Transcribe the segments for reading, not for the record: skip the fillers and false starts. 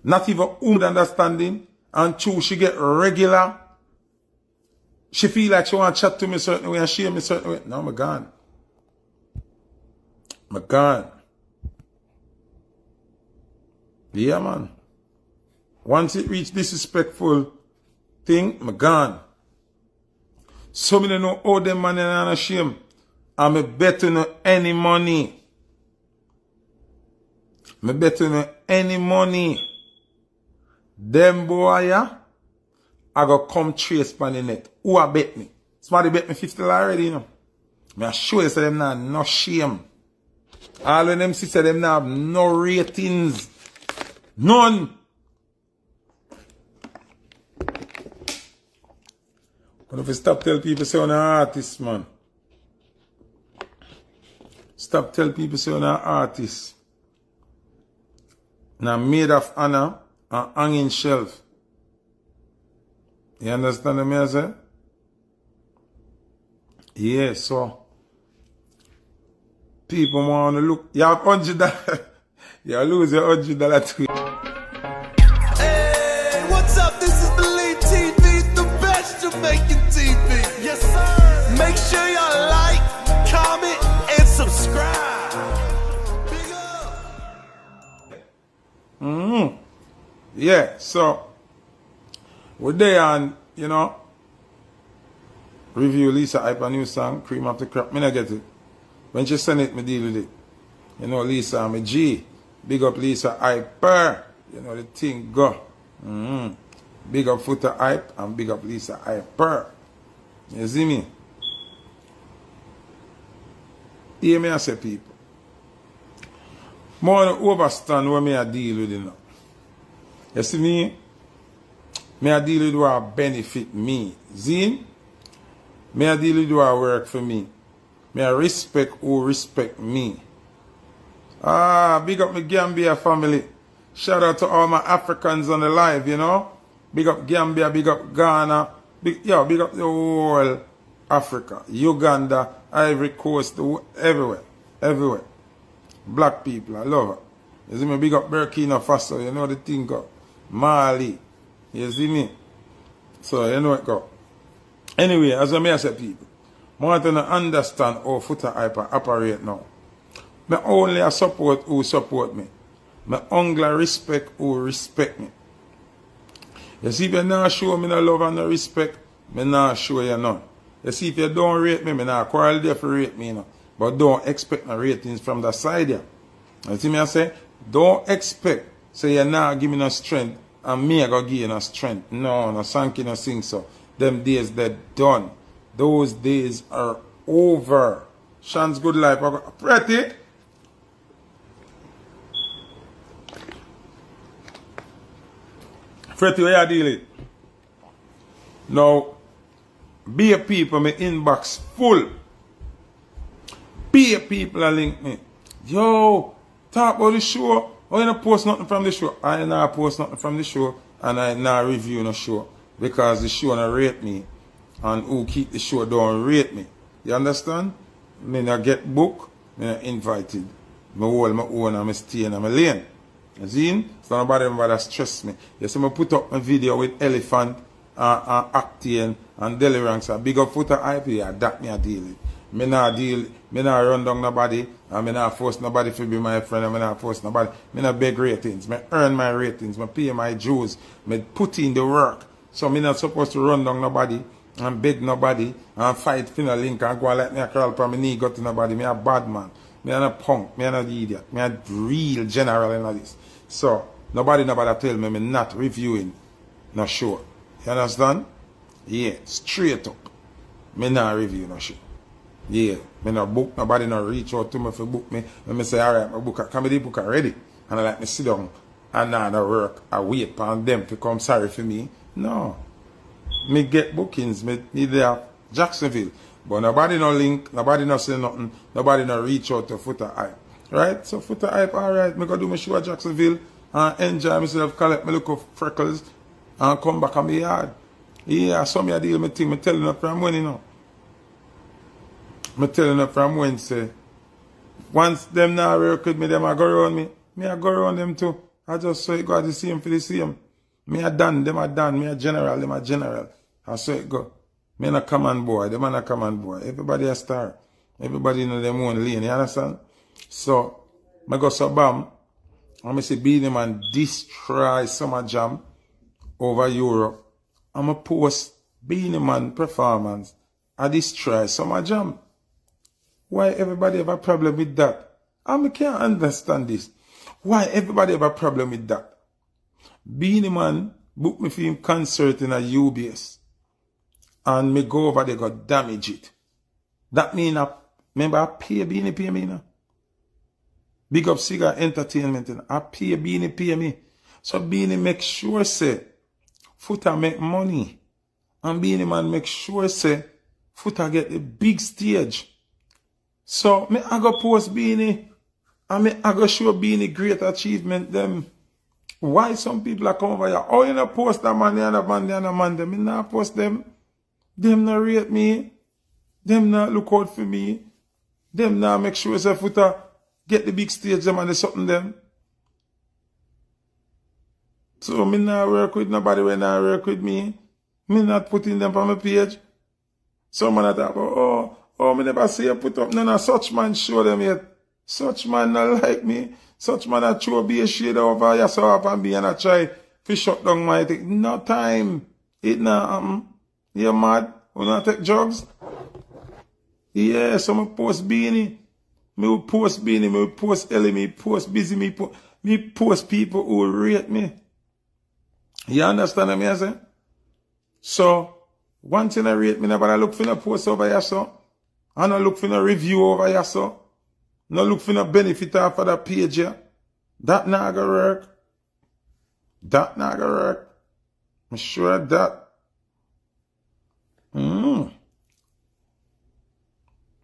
Not even understanding. And true, she get regular. She feel like she want to chat to me a certain way and share me a certain way. No, I'm gone. I'm gone. Yeah, man. Once it reach disrespectful thing, I'm gone. So me don't know how them man and shame. And me better know any money. Me better know any money. Them boy, yeah, I go come trace pan the net. Who a bet me? Somebody bet me $50 already, you know. Me I show you say them not no shame. All of them say them not have no ratings. None. But if you stop tell people say you're an artist, man. Stop tell people say you're an artist. Now made of honor and hanging shelf. You understand what I say? Yeah, so people want to look. You have $100. You lose your $100 too. Hey, what's up? This is Believe TV, the best Jamaican TV. Yes, sir. Make sure y'all like, comment, and subscribe. Big up. Yeah, so we're there and, you know, review Lisa Hype a new song, Cream of the Crop. Me not get it. When she send it, me deal with it. You know, Lisa, I'm a G. Big up Lisa Hyper. You know, the thing go. Big up Foota Hype and big up Lisa Hyper. You see me? Hear me I say, people. More overstand what me I deal with, you know. You see me? Me I deal with what benefit me. See? Me I deal with what work for me. Me I respect who respect me. Big up my Gambia family. Shout out to all my Africans on the live, you know. Big up Gambia, big up Ghana. Big up the whole Africa. Uganda, Ivory Coast, everywhere. Everywhere. Black people, I love it. You see me? Big up Burkina Faso, you know the thing go. Mali. You see me? So, you know it go. Anyway, as I say, people, I want to understand how Foota Hype operate now. I only support who support me. I only respect who respect me. You see, if you not show me no love and no respect, I not show you none. You see, if you don't rate me, I not quarrel there for rate me, you know. But don't expect no ratings from the side here. You see me I say? Don't expect, say you not give me no strength, and me I go give you no strength. No, no sanky no sing so. Them days they're done. Those days are over. Shan's good life. Pretty. Pretty, where you deal it? Now, be a people, my inbox full. Be a people that link me. Yo, talk about the show. Oh, you not post nothing from the show. I not post nothing from the show, and I not review no show. Because the show not rate me. And who keep the show don't rate me. You understand? Me not get book, me not invited. Me hold my own and me stay in my lane. You see? So nobody stress me. You see me put up a video with Elephant and Acting and Delirance and big up Foota Hype. Yeah, that me a deal with. Me not run down nobody, and me not force nobody to be my friend, and me not force nobody. Me not beg ratings. Me earn my ratings. Me pay my dues. Me put in the work. So me not supposed to run down nobody and beg nobody and fight for no link and go like me a crawl for my knee go to nobody. Me a bad man. Me a punk. Me a not idiot. Me a real general in all this. So nobody tell me not reviewing no show. You understand? Yeah, straight up. Me not review no show. Yeah, me no book, nobody no reach out to me for book me. When me say, alright, my book, come the book already. And I like me sit down and now I work, I wait for them to come sorry for me. No. Me get bookings, me need there Jacksonville. But nobody no link, nobody no say nothing, nobody no reach out to Foota Hype. Right? So Foota Hype, alright, me go do my show at Jacksonville and enjoy myself, collect my look of freckles and come back on my yard. Yeah, so me a deal my thing, me telling you from when you know. I'm telling you from Wednesday. Once them now work with me, them I go around me. Me I go around them too. I just say it go the same for the same. Me a done, them a done, me a general, them a general. I say it go. Me a command boy, them a command boy. Everybody a star. Everybody know them own lane, you understand? So, I go so bam, and I say Beenie Man destroy Summer Jam over Europe. I'm a post Beenie Man performance. I destroy Summer Jam. Why everybody have a problem with that? I can't understand this. Why everybody have a problem with that? Beenie Man book me for him concert in a UBS. And me go over there go damage it. That mean remember I pay Beenie pay me now. Big up Cigar Entertainment and I pay Beenie pay me. So Beenie make sure say Foota make money. And Beenie Man make sure say Foota get the big stage. So me I go post Beenie and me I go show Beenie great achievement them. Why some people are come over here? Oh, you not post that man, the other man, the other man. Them, you not post them. Them not rate me. Them not look out for me. Them not make sure say Foota get the big stage them and they something them. So me not work with nobody when I work with me. Me not putting them on my page. Someone that talk about, oh, me never see you put up none of such man show them yet. Such man not like me. Such man that throw be a shade over here so up and be and I try to shut down my thing. No time. It not happen. You mad? You not take drugs? Yeah, so me post Beenie. Me will post Beenie, me will post Ellie, me post Busy, me post people who rate me. You understand what I say? So, one thing I rate me, but I look for no post over here so. I don't look for no review over here so. No look for no benefit off of that page here. That not gonna work. That not gonna work. I'm sure of that.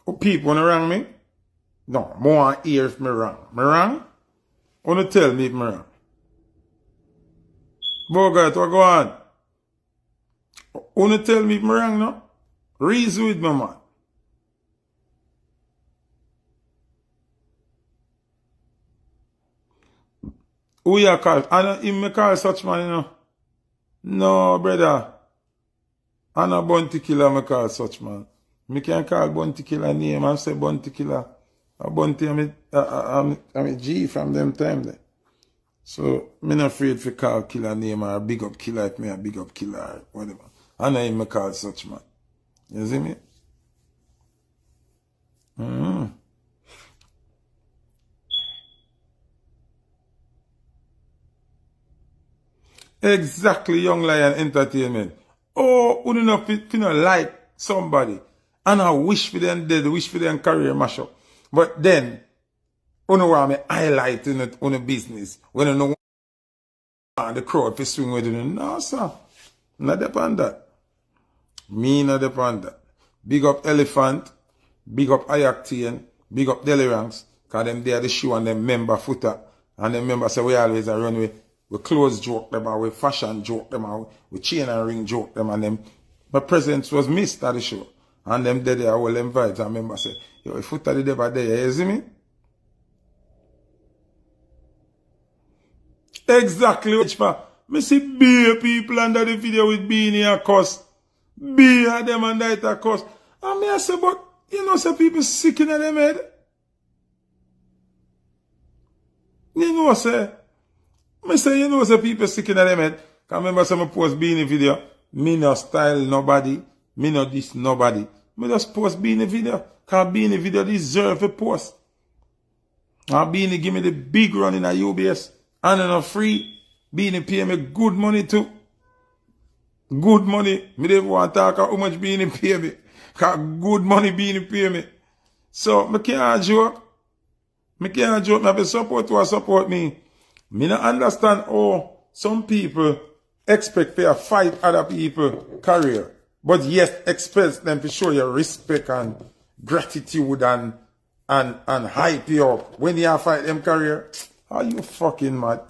Oh, people wanna wrong me? No, more hear if me wrong. Me wrong? Wanna tell me if me wrong? Bogart, what go on? Wanna tell me if me wrong, no? Reason with me, man. Who you call? I know him me call such man, you know. No, brother. I know Bounty Killer me call such man. Me can't call Bounty Killer name and say Bounty Killer. A Bounty I'm a G from them time there. So, me not afraid to call Killer name or big up Killer if me a big up Killer or whatever. I know him me call such man. You see me? Exactly, Young Lion Entertainment. Oh, who don't know if you like somebody. And I wish for them dead, wish for them career mash up. But then, you know what I highlight in the business. When you know the crowd for swing with it. No, sir. Not depend that. Me not depend that. Big up Elephant, big up Ayactian, big up Deliranks. Cause them there the show and them member Foota. And them member say we always a run with. We clothes joke them out, we fashion joke them out, we chain and ring joke them and them. My presence was missed at the show. And them there I will invite and member say, yo, if Foota did ever there, you see me? Exactly. Me see beer people under the video with Beenie and cuss. Beer them under it a cuss. And me I say, but you know some people sick in them head. You know say. Me say, you know, some people sick in them head. Can remember some post Beenie video. Me no style nobody. Me no diss nobody. Me just post Beenie video. Cause Beenie video deserve a post. And Beenie give me the big run in a UBS. And no free. Beenie pay me good money too. Good money. Me don't want to talk how much Beenie pay me. Cause good money Beenie pay me. So, me can't joke. Me can't joke. Me have to support who support me. Me not understand how some people expect to fight other people's career. But yes, expect them to show you respect and gratitude and hype you up. When you fight them career, are you fucking mad?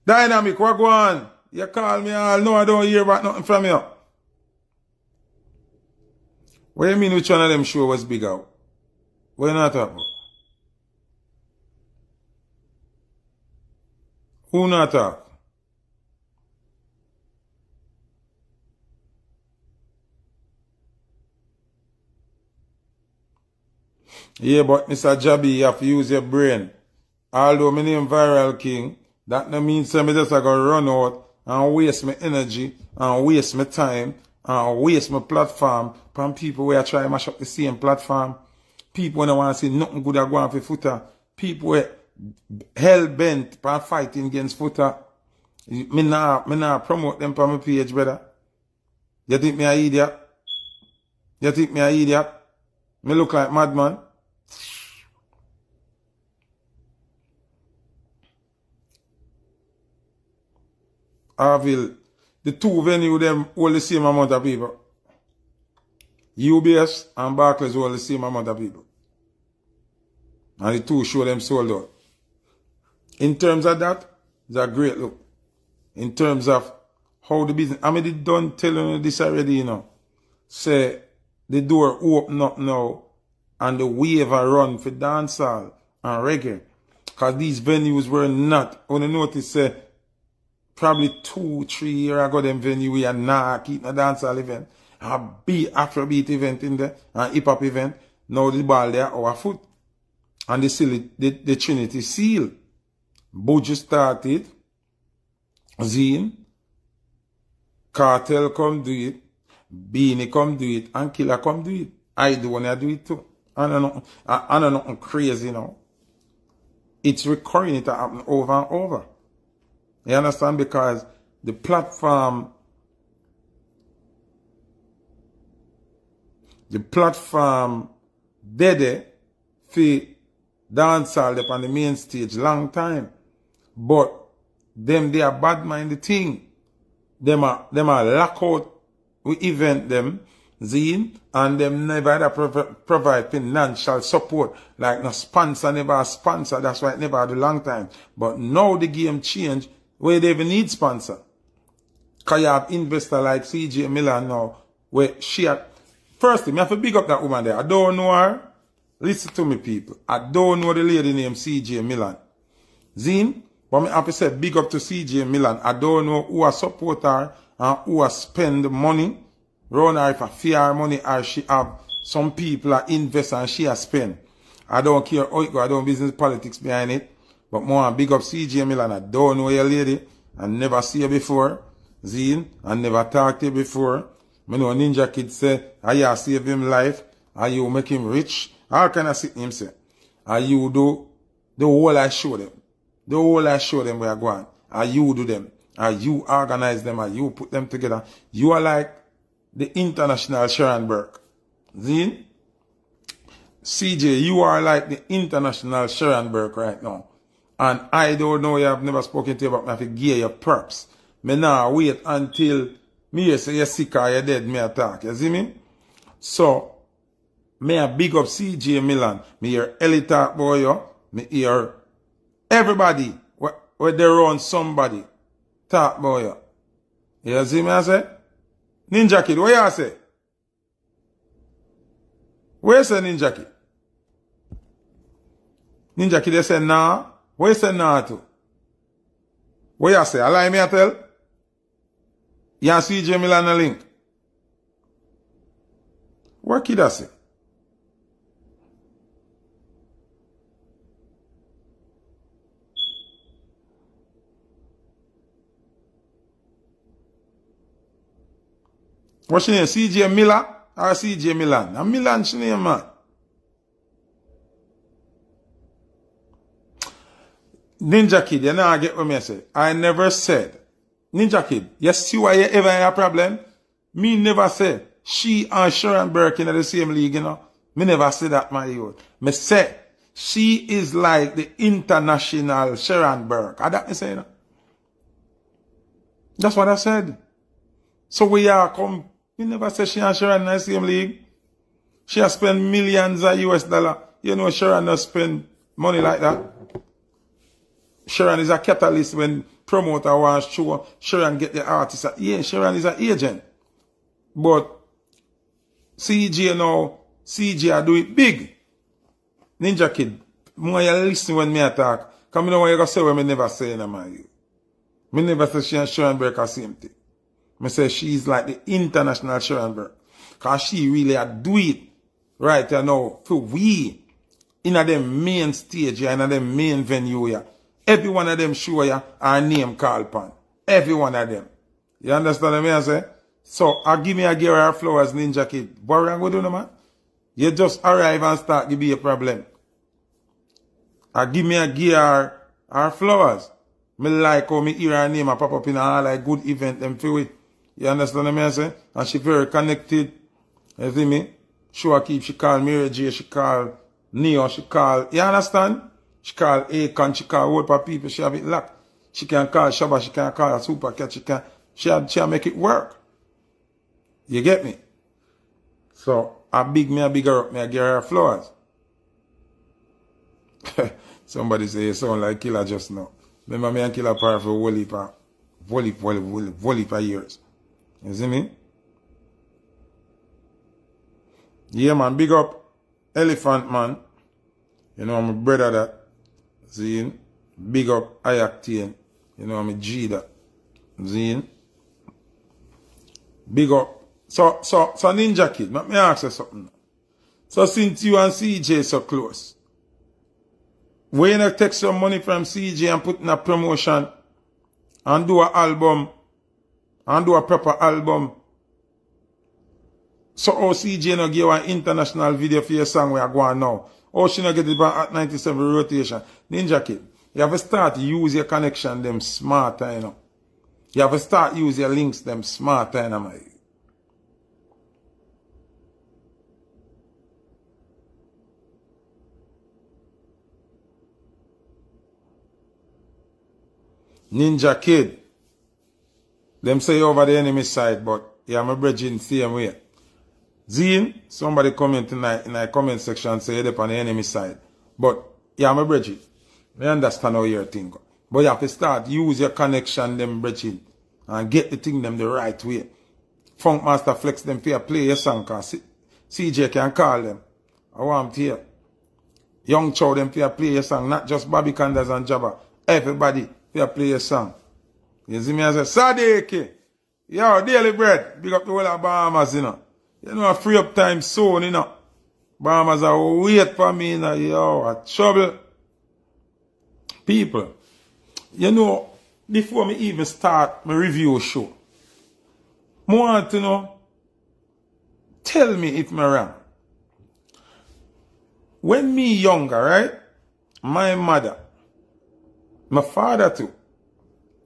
Dynamic, what go on? You call me all, no I don't hear about nothing from you. What do you mean which one of them show was big out? What you not talking about? Who not talk? Yeah, but Mr. Jabby, you have to use your brain. Although my name Viral King, that no means that I just gonna run out and waste my energy and waste my time and waste my platform from people where I try to mash up the same platform. People when I want to see nothing good are going for Foota. People were hell bent on fighting against Foota. Me nah promote them on my page, brother. You think me a idiot? You think me a idiot? Me look like madman. Harville, the two venue them all the same amount of people. UBS and Barclays all the same amount of people. And the two show them sold out. In terms of that, it's a great look. In terms of how the business, I mean, they done telling you this already, you know. Say, the door open up now and the wave a run for dancehall and reggae. Because these venues were not, when you notice, say, probably 2-3 years ago, them venue we are not keeping a dancehall event. A big Afrobeat event in there, and hip hop event. Now the ball there our foot. And the Trinity seal. Buju started. Zine. Cartel come do it. Beanie come do it. And Killer come do it. I do when I do it too. I don't know nothing crazy now. It's recurring, it happen over and over. You understand? Because the platform dead for dancehall up on the main stage long time. But them they are bad mind the thing. Them are lock out we event them, Zine, and them never provide financial support. Like no sponsor never sponsor, that's why it never had a long time. But now the game change where they even need sponsor. Cause you have investor like CJ Milan now, where she had firstly, me have to big up that woman there. I don't know her. Listen to me, people. I don't know the lady named CJ Milan. Zine, but me have to say big up to CJ Milan. I don't know who I support her and who I spend money. Run her if I fear her money or she have some people that invest and she has spend. I don't care how it go. I don't business politics behind it. But more big up CJ Milan. I don't know your lady. I never see her before. Zine, I never talked to you before. I know Ninja Kid say, are you save him life? Are you make him rich? How can I see him say? Are you do the whole I show them? The whole I show them where I go on. Are you do them? Are you organize them? Are you put them together? You are like the international Sharon Burke. Zine? CJ, you are like the international Sharon Burke right now. And I don't know, you have never spoken to you about me. I have to give you props. Me now wait until me say you're sick or you're dead, me attack. You see me? So, me a big up CJ Milan. Me hear Ellie talk boy, yo. Me hear everybody where they run somebody talk boy, yo. You see me I say? Ninja Kid, what you say? Where say Ninja Kid? Ninja Kid, they say nah. Where you say nah to? What you say? I lie me I tell? You see CJ Milan a link. What kid I say? What's she name? CJ Miller or CJ Milan? A Milan she name, man. Ninja Kid, you know I get what me say. I never said. Ninja Kid, you see why you ever have a problem? Me never say she and Sharon Burke in the same league, you know. Me never say that, my youth. Me say she is like the international Sharon Burke. I that me say, you know. That's what I said. So we are come. Me never say she and Sharon in the same league. She has spent millions of US dollars. You know Sharon does spend money like that. Sharon is a catalyst when promoter wants to Sharon get the artist. Yeah, Sharon is an agent. But CJ now, CJ do it big. Ninja Kid, more you listen when me talk. Come you know what you gonna say when me never say in my you. Me never say she and Schoenberg are same thing. Me say she's like the international Schoenberg. Cause she really a do it right now for we in a them main stage in a them main venue ya. Every one of them show ya our name called upon. Every one of them. You understand what I say? So I give me a gear her flowers, Ninja Kid. What wrong with you, no, man? You just arrive and start give me a problem. I give me a gear her flowers. Me like how me hear her name and pop up in all like good event them feel it. You understand what I say? And she very connected. You see me? Sure keep she call Mary J, she call Neo, she call, you understand? She call Akon, she call whole for people, she have it locked. She can call Shabba, she can call Super Cat, she make it work. You get me? So I big her up, me I give her flowers. Somebody say you sound like Killer just now. Remember me and Killer par for whole heap of years. You see me? Yeah, man, big up Elephant Man. You know, I'm a brother that. See? Big up Ayactane. You know, I'm a G that. See? Big up. So Ninja Kid, let me ask you something. So since you and CJ so close, when you take some money from CJ and put in a promotion and do an album, and do a proper album, so how CJ no give you an international video for your song where you go on now? How she no get it back at 97 rotation? Ninja Kid, you have to start to use your connection them smarter, you know. You have to start use your links them smarter, you know, my. Ninja Kid. Them say over the enemy side, but yeah, my bridging same way. Zine, somebody comment tonight in the comment section say you're on the enemy side. But yeah, my bridging. I understand how you're thinking. But you have to start use your connection them bridging and get the thing them the right way. Funk Master Flex them for play your song cause CJ can call them. I want to hear. Young Chow them for play your song, not just Bobby Candace and Jabba. Everybody for play your song. You see me as a Sadiq. Yo, daily bread. Big up the whole of Bahamas, you know. You know, free up time soon, you know. Bahamas are wait for me, you know. Yo, a trouble. People, you know, before me even start my review show, I want to know, tell me if I'm wrong. When me younger, right, my mother, my father too,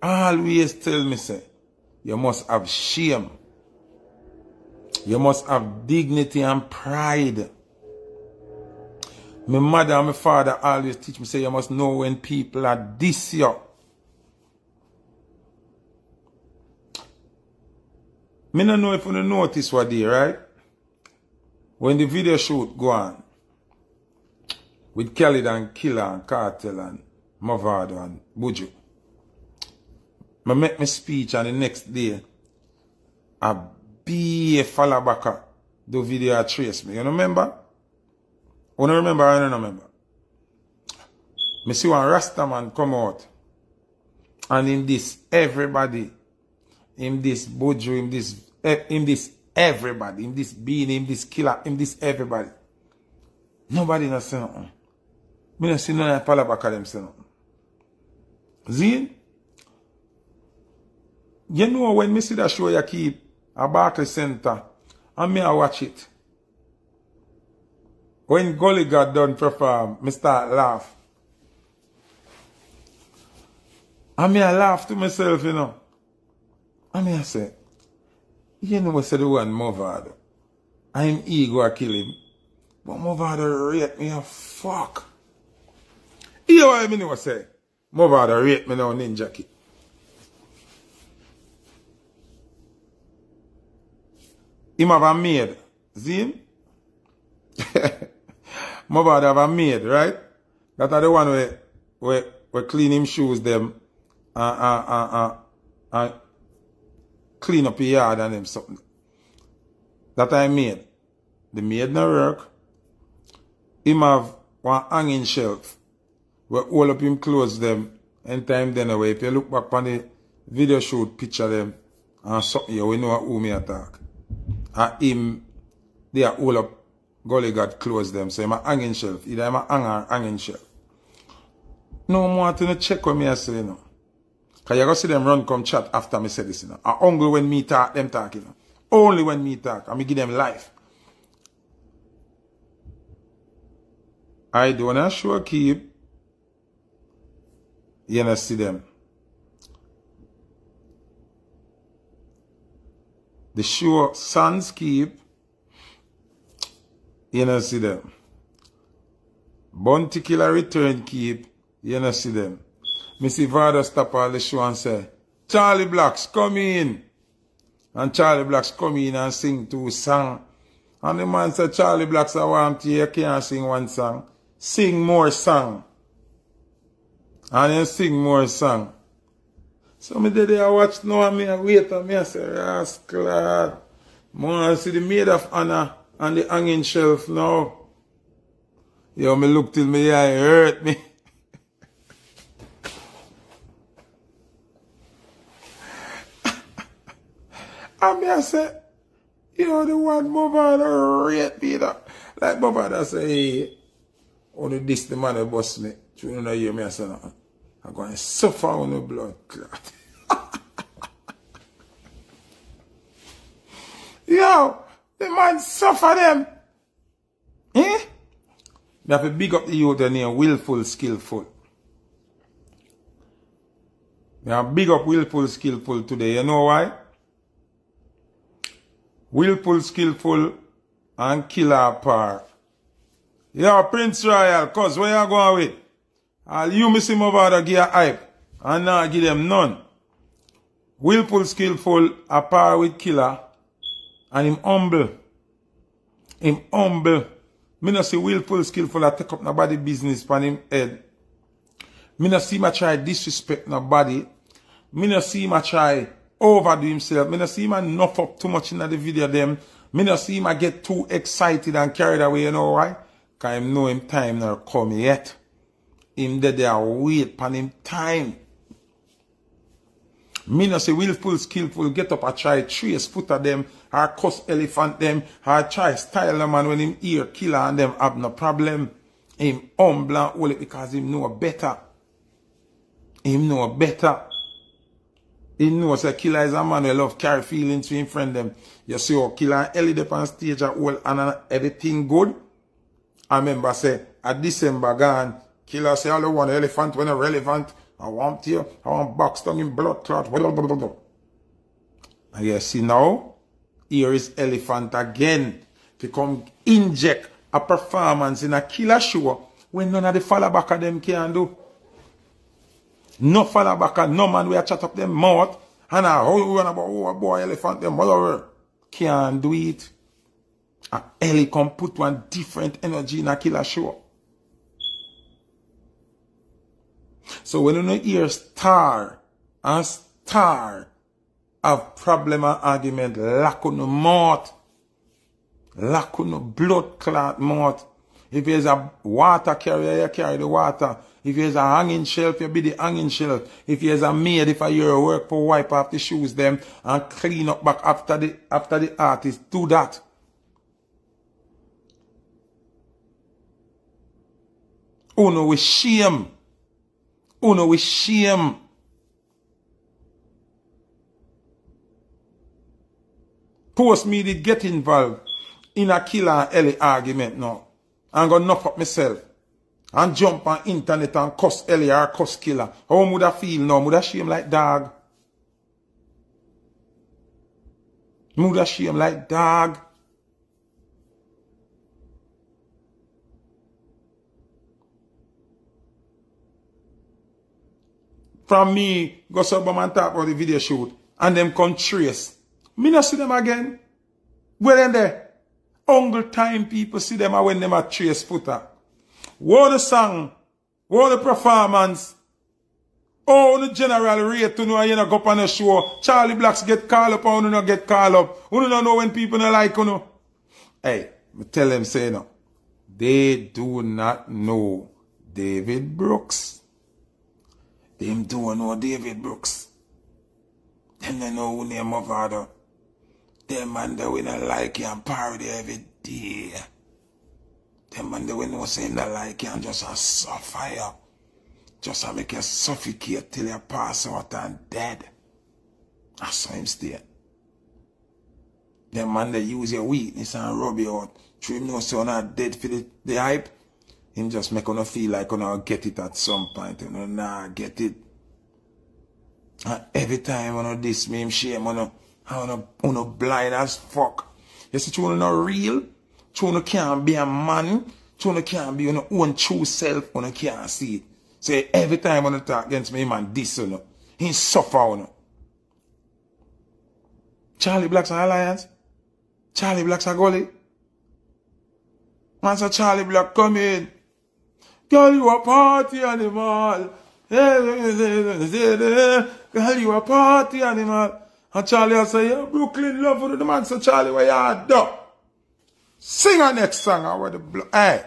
always tell me, say, you must have shame. You must have dignity and pride. My mother and my father always teach me, say, you must know when people are this you. Me don't know if you notice what they, right? When the video shoot go on, with Khalid and Killer and Cartel and Mavado and Buju, I make my speech and the next day, I be a follow back the video trace me. You remember? You don't remember? I don't remember. I see one Rastaman come out and in this everybody, in this Buju, in this everybody, in this being, in this killer, in this everybody. Nobody not say nothing. I don't see none of follow back them say nothing. See? You know when me see that show you keep a Barclays Center and me I watch it. When Gully got done perform, me start laugh. And me I laugh to myself, you know. And me I say, you know what say the one Mavado. I'm ego I kill him. But Mavado rate me a fuck. You know what I mean what say? Mavado rate me now Ninja Kid. Him have a maid. See him? Mavado have a maid, right? That are the one where clean him shoes them and clean up your yard and them something. That I made. The maid no work. Him have one hanging shelf where all up him clothes them anytime then away. If you look back on the video shoot picture them and something here, we know who me attack. And him, they are all up, Gully God close them, so I'm a hanging shelf. Either I'm a hanger hanging shelf. No more to check what me I say, you know. Because you go see them run come chat after me say this, you know. And only when me talk, them talk, you know. Only when me talk, and me give them life. I don't sure keep. You know, see them. The sure sons keep. You know, see them. Bounty Killer return keep. You know, see them. Missy Mavado stop all the show and say, Charlie Blacks, come in. And Charlie Blacks come in and sing 2 songs. And the man said, Charlie Blacks, I want you can't sing 1 song. Sing more song. And then sing more song. So me did I watch now and me I wait and me I say, rascal. More see the maid of honor and the hanging shelf now. Yo, me look till me eye hurt me. And me I say, yo, the one Mavado rate me that. Like Mavado say, hey, only this the man who bust me. You know hear me I say nothing. I'm going to suffer on the blood clot. Yo, the man suffer them. Eh? Me have to big up the youth and here, willful, skillful. Me have big up willful, skillful today. You know why? Willful, skillful, and killer par. Yo, Prince Royal, cuz where you going with? All you miss him Mavado give a hype, and now give them none. Willful, skillful, a par with killer, and him humble. Him humble. Me no see willful, skillful, I take up nobody business pan him head. Me no see him try disrespect nobody. Me no see him try overdo himself. Me no see him enough up too much in the video them. Me no see him get too excited and carried away, you know why? Because him know him time not come yet. Him there wait pan him time. Me no say willful, skillful, get up and try trace Foota them, or cuss elephant them, or try style them and when him hear killer and them have no problem. Him humble and hold it because him know better. Him know better. He knows that killer is a man who love carry feelings to him friend them. You see how killer and Ellie up on stage at all and everything good. I remember say at December gone, killer say all the one elephant when relevant. I want you, I want box tongue in blood clot. And you see now, here is elephant again to come inject a performance in a killer show when none of the follow back of them can do. No follow back, no man will chat up them mouth. And how you run about, oh boy, elephant, them whatever. Can't do it. And Ellie come put one different energy in a killer show. So when you hear star and star have problem and argument, lack of no mouth, lack of no blood clot mouth. If there's a water carrier, you carry the water. If there's a hanging shelf, you be the hanging shelf. If there's a maid, if you're work for wipe off the shoes them and clean up back after the artist, do that. Uno with shame. Uno with shame. Post me did get involved in a killer and Ellie argument now. I'm gonna knock up myself. And jump on internet and cuss Ellie or cuss killer. How would I feel now? Would I shame like dog? Would I shame like dog? From me, go sub and talk about the video shoot. And them come trace. Me not see them again. Where them there? Uncle time people see them when them at trace Foota. What the song, what the performance, oh the general rate to know you know go up on the show. Charlie Blacks get called up or you not get called up. You don't know when people don't like you. Hey, me tell them say no. They do not know David Brooks. Them don't know David Brooks. Them they know who name Mavado. Them man they we not like you and parody every day. Them man they we know saying that like you and just a suffer you. Just a make you suffocate till you pass out and dead. That's how him stay. Them man they use your weakness and rub you out. True him know so not dead for the hype. Him just make you feel like you get it at some point. You nah get it. And every time you diss me, him shame you blind as fuck. You see, you not real. You can't be a man. You can't be your own true self. You can't see it. So every time you talk against me, man, diss you. He suffer you. Charlie Black's an alliance. Charlie Black's a gully. Man say Charlie Black come in. Girl, you a party animal. Girl, you a party animal. And Charlie say, yeah, Brooklyn love for the man. So Charlie, where you do? Sing a next song. I want the hey.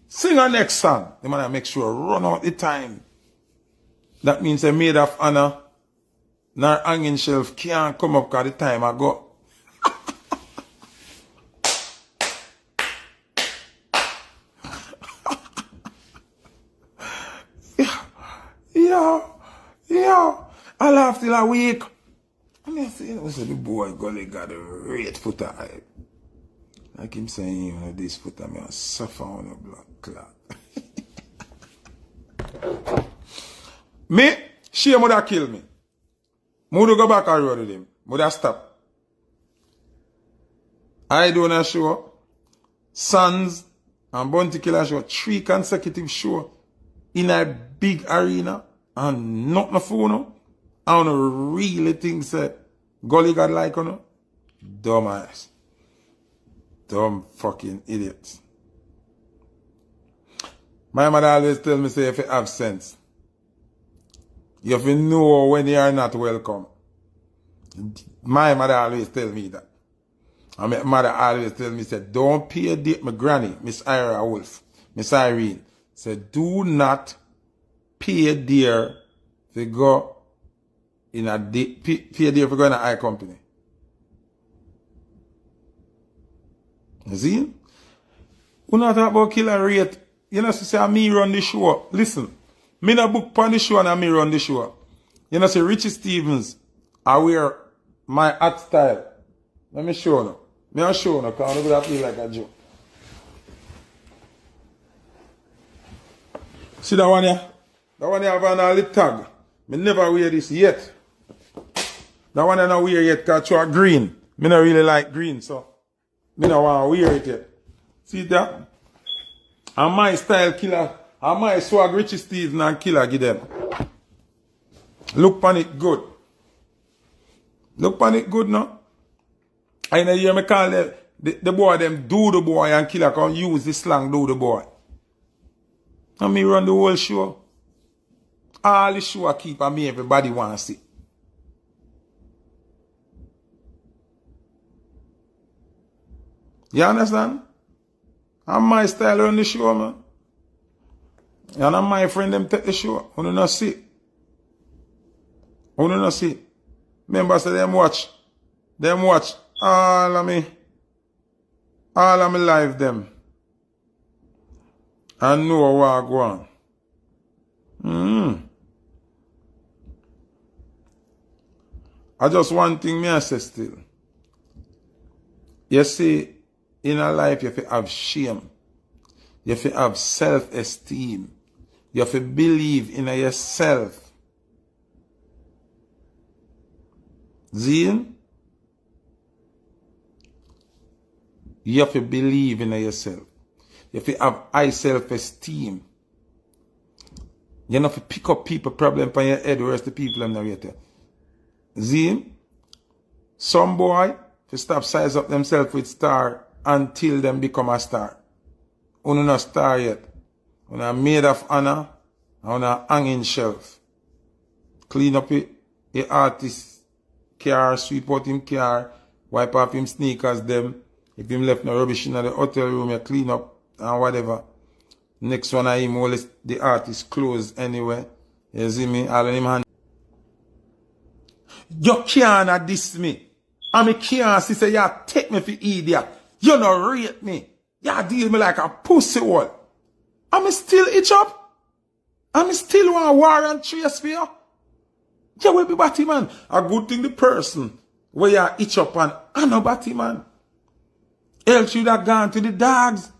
Sing a next song. The man make sure run out the time. That means a maid of honor. Nor hanging shelf can't come up because the time I go. Yo, I laugh till I wake. I mean, I say, the boy gully got a great Foota. Like him saying, this Foota, me a suffer on a blood clot. Me, she would have killed me. Would go back and road with him. Would have stop. I do a show. Sons and Bounty Killer show. 3 consecutive shows in a big arena. And not my phone. I don't really think that Gully got like on. Dumb ass. Dumb fucking idiots. My mother always tell me, say, if you have sense, you have to know when you are not welcome. My mother always tell me that. And my mother always tell me, say, don't pay a date. My granny, Miss Ira Wolf, Miss Irene, said, do not pay a dear to go in a date, pay a dear for going to I company. You see? We not talk about killer rate. You know, say me run the show. Listen, me no book on the show and me run the show. You know, say Richie Stevens, I wear my hat style. Let me show you. Me I'll show you because I'm going to feel like a joke. See that one here? That one here have an lip tag. Me never wear this yet. That one I not wear yet because it's green. Me not really like green, so me not want to wear it yet. See that? And my style killer, and my swag Richie Stevens and killer give them. Look on it good. Look on it good now. I know you me call the boy them do the boy and killer can use the slang do the boy. And me run the whole show. All the show I keep and me everybody want to see. You understand? And my style run the show, man. And my friend them take the show. You not see. You not see. Remember, say them watch. Them watch all of me live them. And know what I go on. I just one thing me I say still. You see, in a life you have to have shame. You have to have self-esteem. You have to believe in yourself. Zine? You have to believe in yourself. You have to have high self-esteem. You don't have to pick up people problem on your head whereas the people are not yet. Zine? Some boy to stop size up themselves with star until them become a star. Uno not star yet. Uno made of honor. Uno hanging shelf. Clean up it. The artist car, sweep out him car, wipe off him sneakers them. If him left no rubbish in the hotel room, you clean up and whatever. Next one I him all the artist clothes anyway. You see me? All of him hand. You can't diss me. And me can't say, you take me for idiot. You no rate me. You deal me like a pussy hole. And me still itch up. And me still want war and trace for you. You will be batty man. A good thing the person where you itch up and I no batty man. Else you'd have gone to the dogs.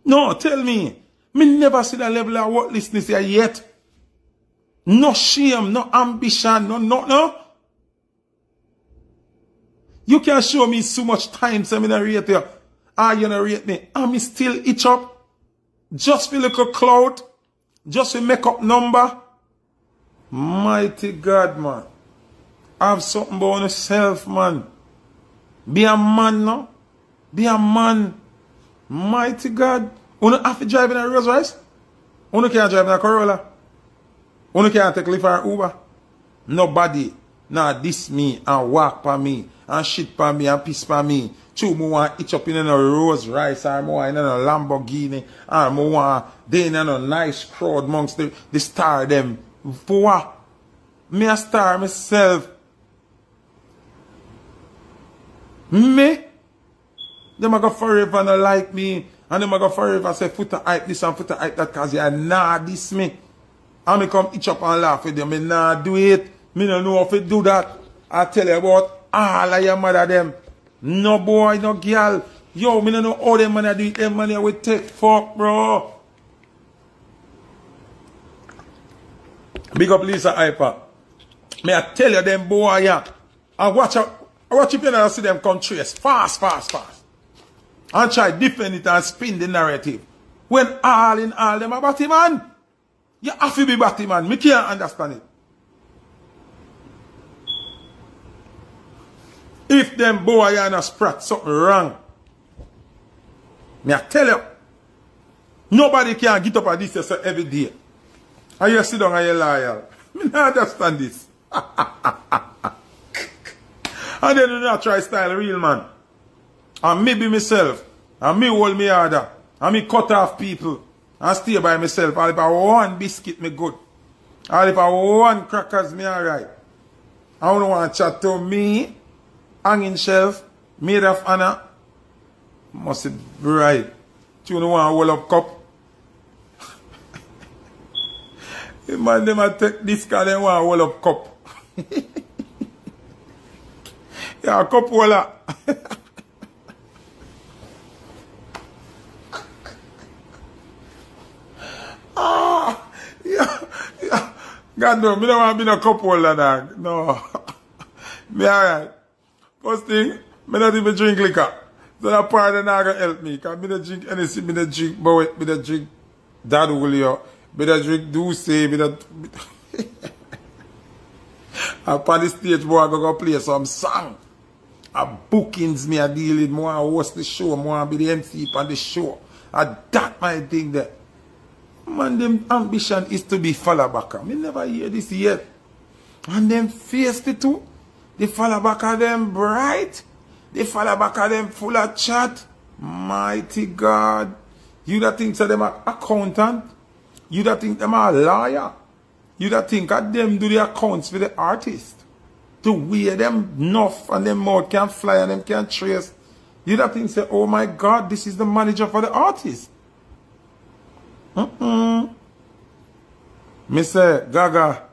No, tell me. Me never see that level of worthlessness here yet. No shame, no ambition, no. You can show me so much time so I don't rate you. You don't rate me. And me still itch up. Just for little clout. Just for make up number. Mighty God, man. Have something about yourself, man. Be a man, no? Be a man. Mighty God. You don't have to drive in a Rolls Royce? You can't drive in a Corolla? You can't take lift or Uber? Nobody. Nah, diss me and walk for me and shit for me and piss for me. True, me want itch up in a Rolls Royce or me want in a Lamborghini or me want they in a nice crowd amongst the star them. For what? Me a star myself. Me? Them a go forever not like me. And them a go forever say Foota hype this and Foota hype that cause you nah diss me. And me come itch up and laugh with them. Me nah do it. Me no know if you do that. I tell you about all of your mother them. No boy, no girl. Yo, me no know how them man do it. Them man will take fuck, bro. Big up Lisa Hyper. Me I tell you them boy, yeah. And watch if you don't see them come trace. Fast. And try defend it and spin the narrative. When all in all them are batty man. You have to be batty man. Me can't understand it. If them boy are in a sprat, something wrong. Me I tell you. Nobody can get up at this every day. And you sit down and you're loyal. Me not understand this. And then you not try style real man. And maybe myself. And me hold me harder. And me cut off people. And stay by myself. And if I want biscuit, me good. And if I want crackers, me alright. I don't want to chat to me. Hanging shelf. Made of honor. Must be right. You don't want to hold up cup. The man them a take this car, they want to hold up cup. Yeah, cup holder. Yeah. God no, me don't want to be no cup holder, dog. No. Me alright. First thing, me not even drink liquor. So that part of not gonna help me. Because me don't drink anything, me don't drink Bowie, me don't drink Dad Julio, me don't drink Douce, me don't... Upon the stage, boy, I go play some song. Bookings me a deal with, more host the show, more be the MC on the show. That my thing there. Man, them ambition is to be fallbacker. Me never hear this yet. And them face the two. The fallbacker them bright. The fallbacker them full of chat. Mighty God. You that think so them are accountant? You that think them are lawyer? You that think that them do the accounts for the artist? To wear them enough and them mouth can fly and them can trace. You that think say, oh my God, this is the manager for the artist. Me say, Gaga,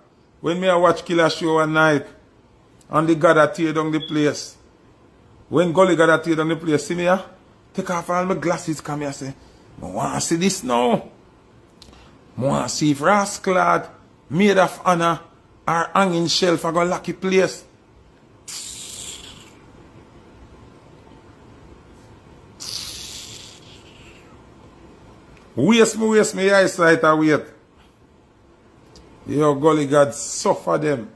when me I watch Killer Show one night, and the God that tear down the place. When Gully God that tear down the place, see me here? Take off all my glasses, come here, say, I want to see this now. I want to see if Rasclad, made of honor, or hanging shelf, I go lucky place. Waste me eyesight and wait. Yo, Gully God suffer them.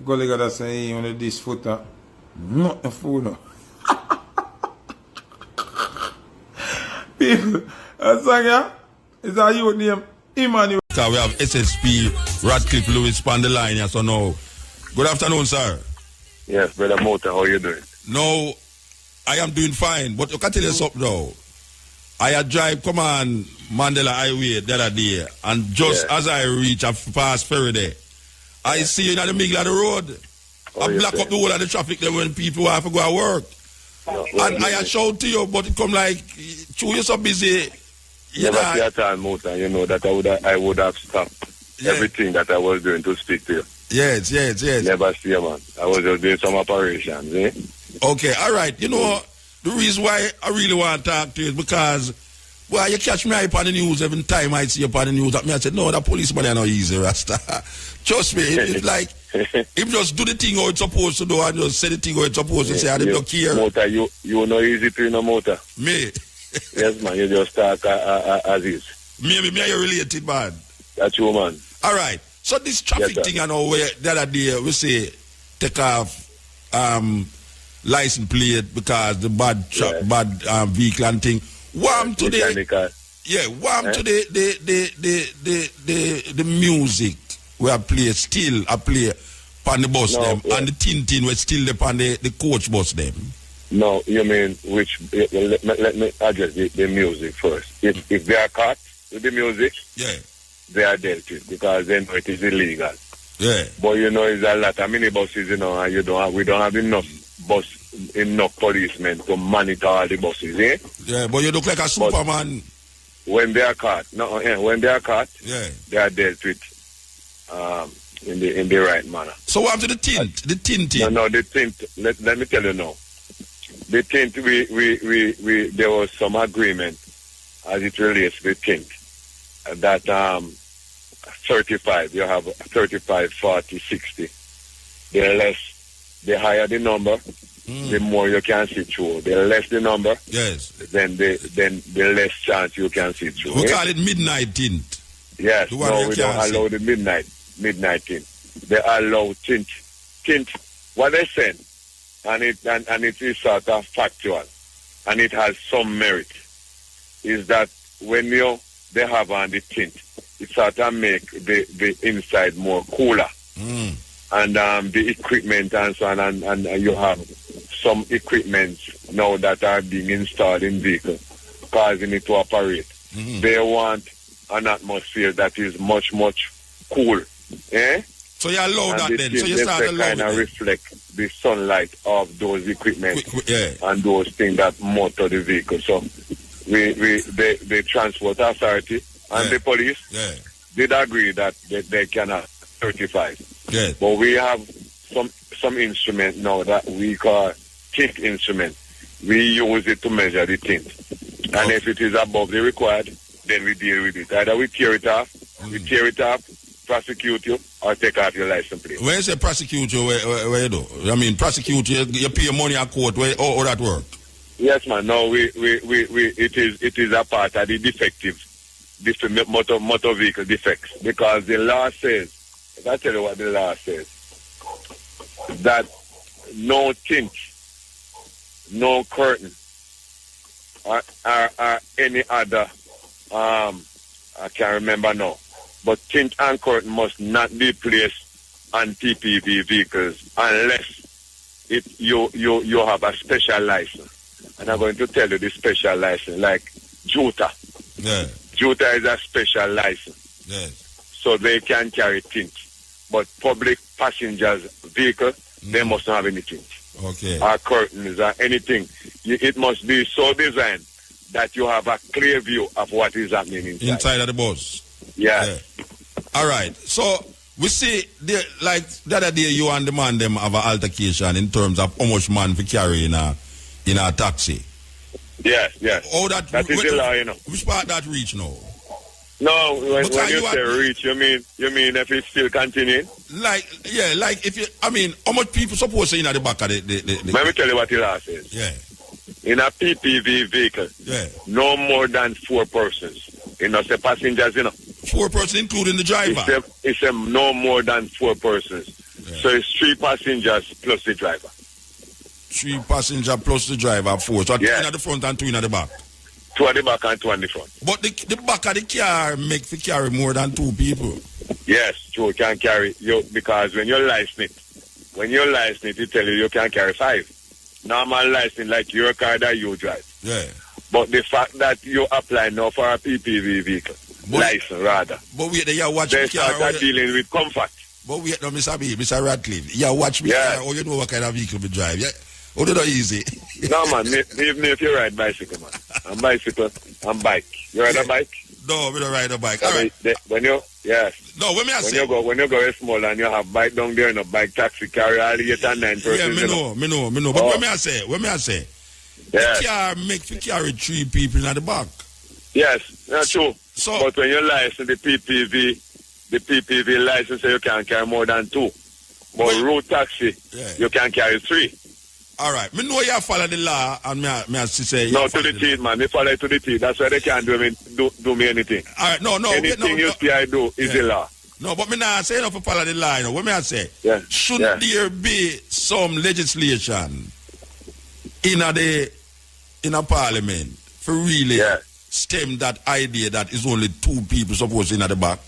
Gully God say, hey, on this Foota, nothing fool no. People, that song, yeah? Is that your name? Emmanuel. We have SSP Radcliffe Lewis on the line, yes or no? Good afternoon, sir. Yes, brother Muta, how you doing? No, I am doing fine, but you can tell us something now. I had drive come on Mandela Highway the other day, and just as I reach a past ferry there, I see you in the middle of the road. I block up the whole of the traffic there when people have to go to work. And I shout to you, but it come like, you're so busy. Never see a time, Muta, you know, that I would have stopped everything that I was doing to speak to you. Yes. Never see you, man. I was just doing some operations, eh? Okay, all right. You know, the reason why I really want to talk to you is because, well, you catch me up on the news every time I see you on the news. I said, no, that policeman is not easy, Rasta. Trust me, it's like, if just do the thing how it's supposed to do and just say the thing how it's supposed to say, I don't care. Muta, you know easy to you, no, Muta. Me? Yes, man, you just talk as is. Me are you related, man? That's you, man. All right. So this traffic thing, I know, where the other day we say take off license plate because the bad vehicle and thing. Warm to the the music we are play still I play on the bus them and the tin we still on the coach bus them. No, you mean which? Let me address the music first. If they are caught with the music, they are dealt with because then it is illegal. Yeah. But you know, it's a lot of minibuses, you know, and we don't have enough policemen to monitor all the buses, eh? Yeah, but you look like a Superman. When they are caught, they are dealt with in the right manner. So what happened to the tint? No, the tint. Let me tell you now. The tint, we there was some agreement as it relates to tint that 35. You have 35, 40, 60. The higher the number, the more you can see through. The less the number, then the less chance you can see through. We call it midnight tint. Yes, no, we don't allow the midnight tint. They allow tint. What they said, and it is sort of factual, and it has some merit, is that when they have on the tint, it sort of make the inside more cooler. And the equipment and so on, and you have some equipment now that are being installed in vehicle, causing it to operate. They want an atmosphere that is much cool, eh? So you allow that then? So you start allowing kind of reflect the sunlight of those equipment and those things that motor the vehicle. So the transport authority and the police did agree that they cannot certify. Yes. But we have some instrument now that we call tint instrument. We use it to measure the tint. And if it is above the required, then we deal with it. Either we tear it off, prosecute you, or take off your license plate. When you say prosecute you, where you do? I mean, prosecute you pay money at court, how that work? Yes, man. No, it is a part of the defective motor vehicle defects. Because the law says, if I tell you what the law says, that no tint, no curtain, or any other, I can't remember now, but tint and curtain must not be placed on TPV vehicles unless you have a special license. And I'm going to tell you the special license, like Muta. Yeah. Muta is a special license. Yes. So they can carry tint. But public passengers vehicle, they must not have any tint. Okay. Or curtains or anything. It must be so designed that you have a clear view of what is happening inside. Inside of the bus. Yeah. All right. So we see, like the other day, you and the man them have an altercation in terms of how much man for carry in a taxi. Yes. Oh, that is the law, you know. Which part that reach now? No, when you say reach, you mean if it's still continuing? Like if you, I mean, how much people supposed to in at the back of the Let me tell you what the law says. Yeah. In a PPV vehicle, no more than 4 persons. You know, say passengers, you know. 4 persons, including the driver? It's no more than 4 persons. Yeah. So it's 3 passengers plus the driver. 3 passengers plus the driver, 4. So 2 in the front and 2 in the back. 2 at the back and 2 in the front. But the back of the car make for carry more than 2 people. Yes, true, can carry you because when you're licensed, it tell you can carry 5. Normal license like your car that you drive. Yeah. But the fact that you apply now for a PPV vehicle, license rather, But wait, you watch they me car. start dealing with comfort. But wait, no, Mr. B, Mr. Radcliffe. You watch me Yeah. car, or you know what kind of vehicle we drive. Yeah. Oh, that's not easy. No, man, even if you ride bicycle, man. I'm bicycle, I'm bike. You ride a bike? No, we don't ride a bike. All right. When you, yes. No, when you go small and you have bike down there in a bike taxi, carry all 8 and 9 persons. Yeah, me know. But when I say, yes. the car make you carry 3 people in the back. Yes, that's true. So, but when you license the PPV license, you can carry more than 2. But road taxi, you can carry 3. All right. Me know you follow the law, and me say... No, to the teeth, man. Me follow it to the teeth. That's why they can't do me anything. All right, no. Anything you see I do is the law. No, but me not say enough to follow the law, you know. What me I say? Yeah. Shouldn't there be some legislation in a parliament for really stem that idea that is only 2 people supposed in at the back?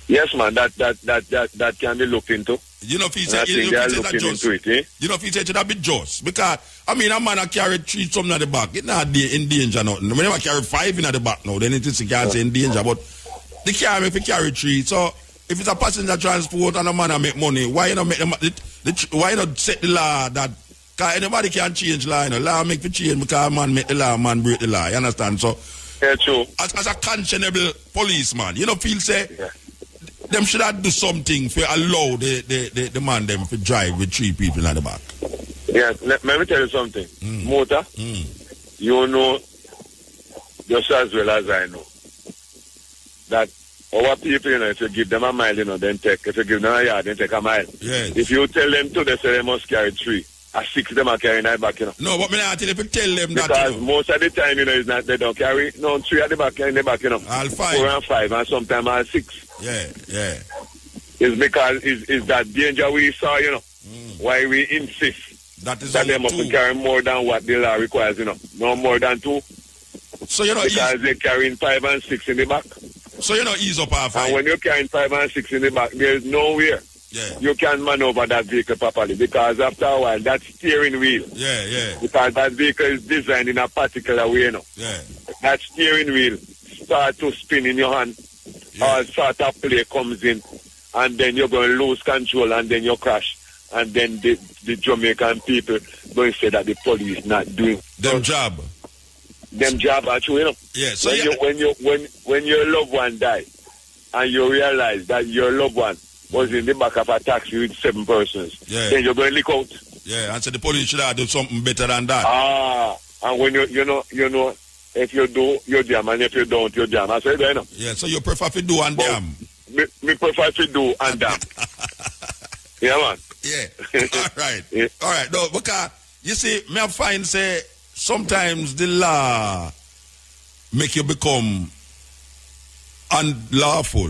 Yes, man. That can be looked into. You know, if he said they are looking into it, eh? You know, if he said it, that be just. Because, I mean, a man a carry 3 something at the back. It's not in danger, nothing. When I carry 5 in at the back now, then it is can't say in danger. But the car, if you carry 3, so if it's a passenger transport and a man a make money, why you not make why not set the law that, because anybody can change law, you know. Law make the change because man make the law, man break the law. You understand? So, yeah, true. As a conscionable policeman, you know, feel say, them should have do something to allow the man them to drive with 3 people at the back. Yeah, let me tell you something. Muta, you know just as well as I know that our people, you know, if you give them a mile, you know, then take. If you give them a yard, then take a mile. Yes. If you tell them to, they say they must carry 3. A 6 them are carrying that back, you know. No, but me not tell if you tell them because that, you know. most of the time, you know, it's not, they don't carry, no, 3 at the back, in the back, you know. All 5. 4 and 5, and sometimes all 6. Yeah. It's because it's that danger we saw, you know. Why we insist that they must carry more than what the law requires, you know. No more than 2. So you know, because they're carrying 5 and 6 in the back. So you know, ease up our 5. And when you're carrying 5 and 6 in the back, there's nowhere you can maneuver that vehicle properly, because after a while, that steering wheel. Yeah. Because that vehicle is designed in a particular way, you know. Yeah. That steering wheel start to spin in your hand, or sort of play comes in, and then you're going to lose control, and then you crash, and then the Jamaican people going to say that the police not doing them job. Them job actually, you know. Yeah. So when your loved one die, and you realize that your loved one was in the back of a taxi with 7 persons, then you're going to leak out. Yeah, and so the police should have done something better than that. And when you know, if you do, you jam, and if you don't, you jam. I said, you know. Yeah, so you prefer to do and jam. Me prefer to do and jam. Yeah, man. Yeah. All right. Yeah. All right. No, because you see, me I find say sometimes the law make you become unlawful.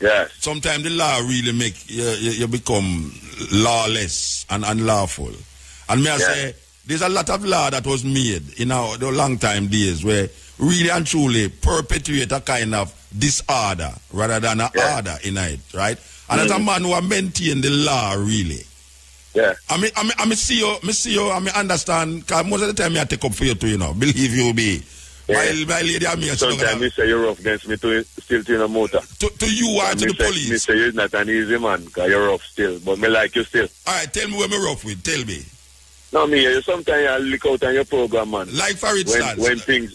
Yes. Sometimes the law really make you become lawless and unlawful. And me I say, there's a lot of law that was made in the long time days where really and truly perpetuate a kind of disorder rather than an order in it, right? And as a man who maintain the law really. Yeah. I see you, I understand, because most of the time I take up for you too, you know, believe you be. Yeah. My lady and me. Sometimes me say you're rough against me to still to a motor. To you or to the police? Me say you're not an easy man because you're rough still, but me like you still. All right, tell me where me rough with. Tell me. No, me. Sometimes you look out on your program, man. Like for instance.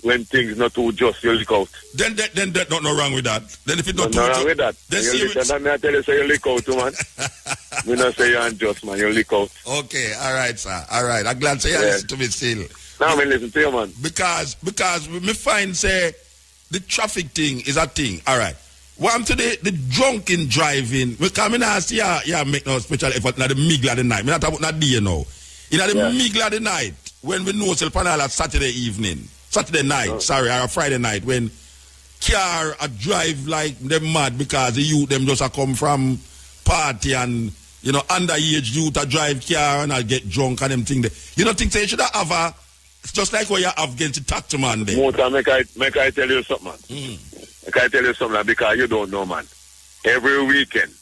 When things not too just, you look out. Then there's not wrong with that. Then if it's not too just. wrong with that. Then I tell you, say you look out, man. Me not say you're unjust, man. You look out. Okay, all right, sir. All right. I'm glad you listen to me still. Now me listen to you, man. Because me find say the traffic thing is a thing. All right. What I'm today, the drunken driving. Because me not see make no special effort in the middle of the night. Me not talk about day now. In the middle of the night, when we know sell panel at Saturday night, or Friday night, when car a drive like them mad because the youth them just a come from party and you know underage youth a drive car and I get drunk and them thing there. You don't think they should have a just like what you have against the taxi man there. Muta, make I tell you something, man. Make I tell you something because you don't know, man. Every weekend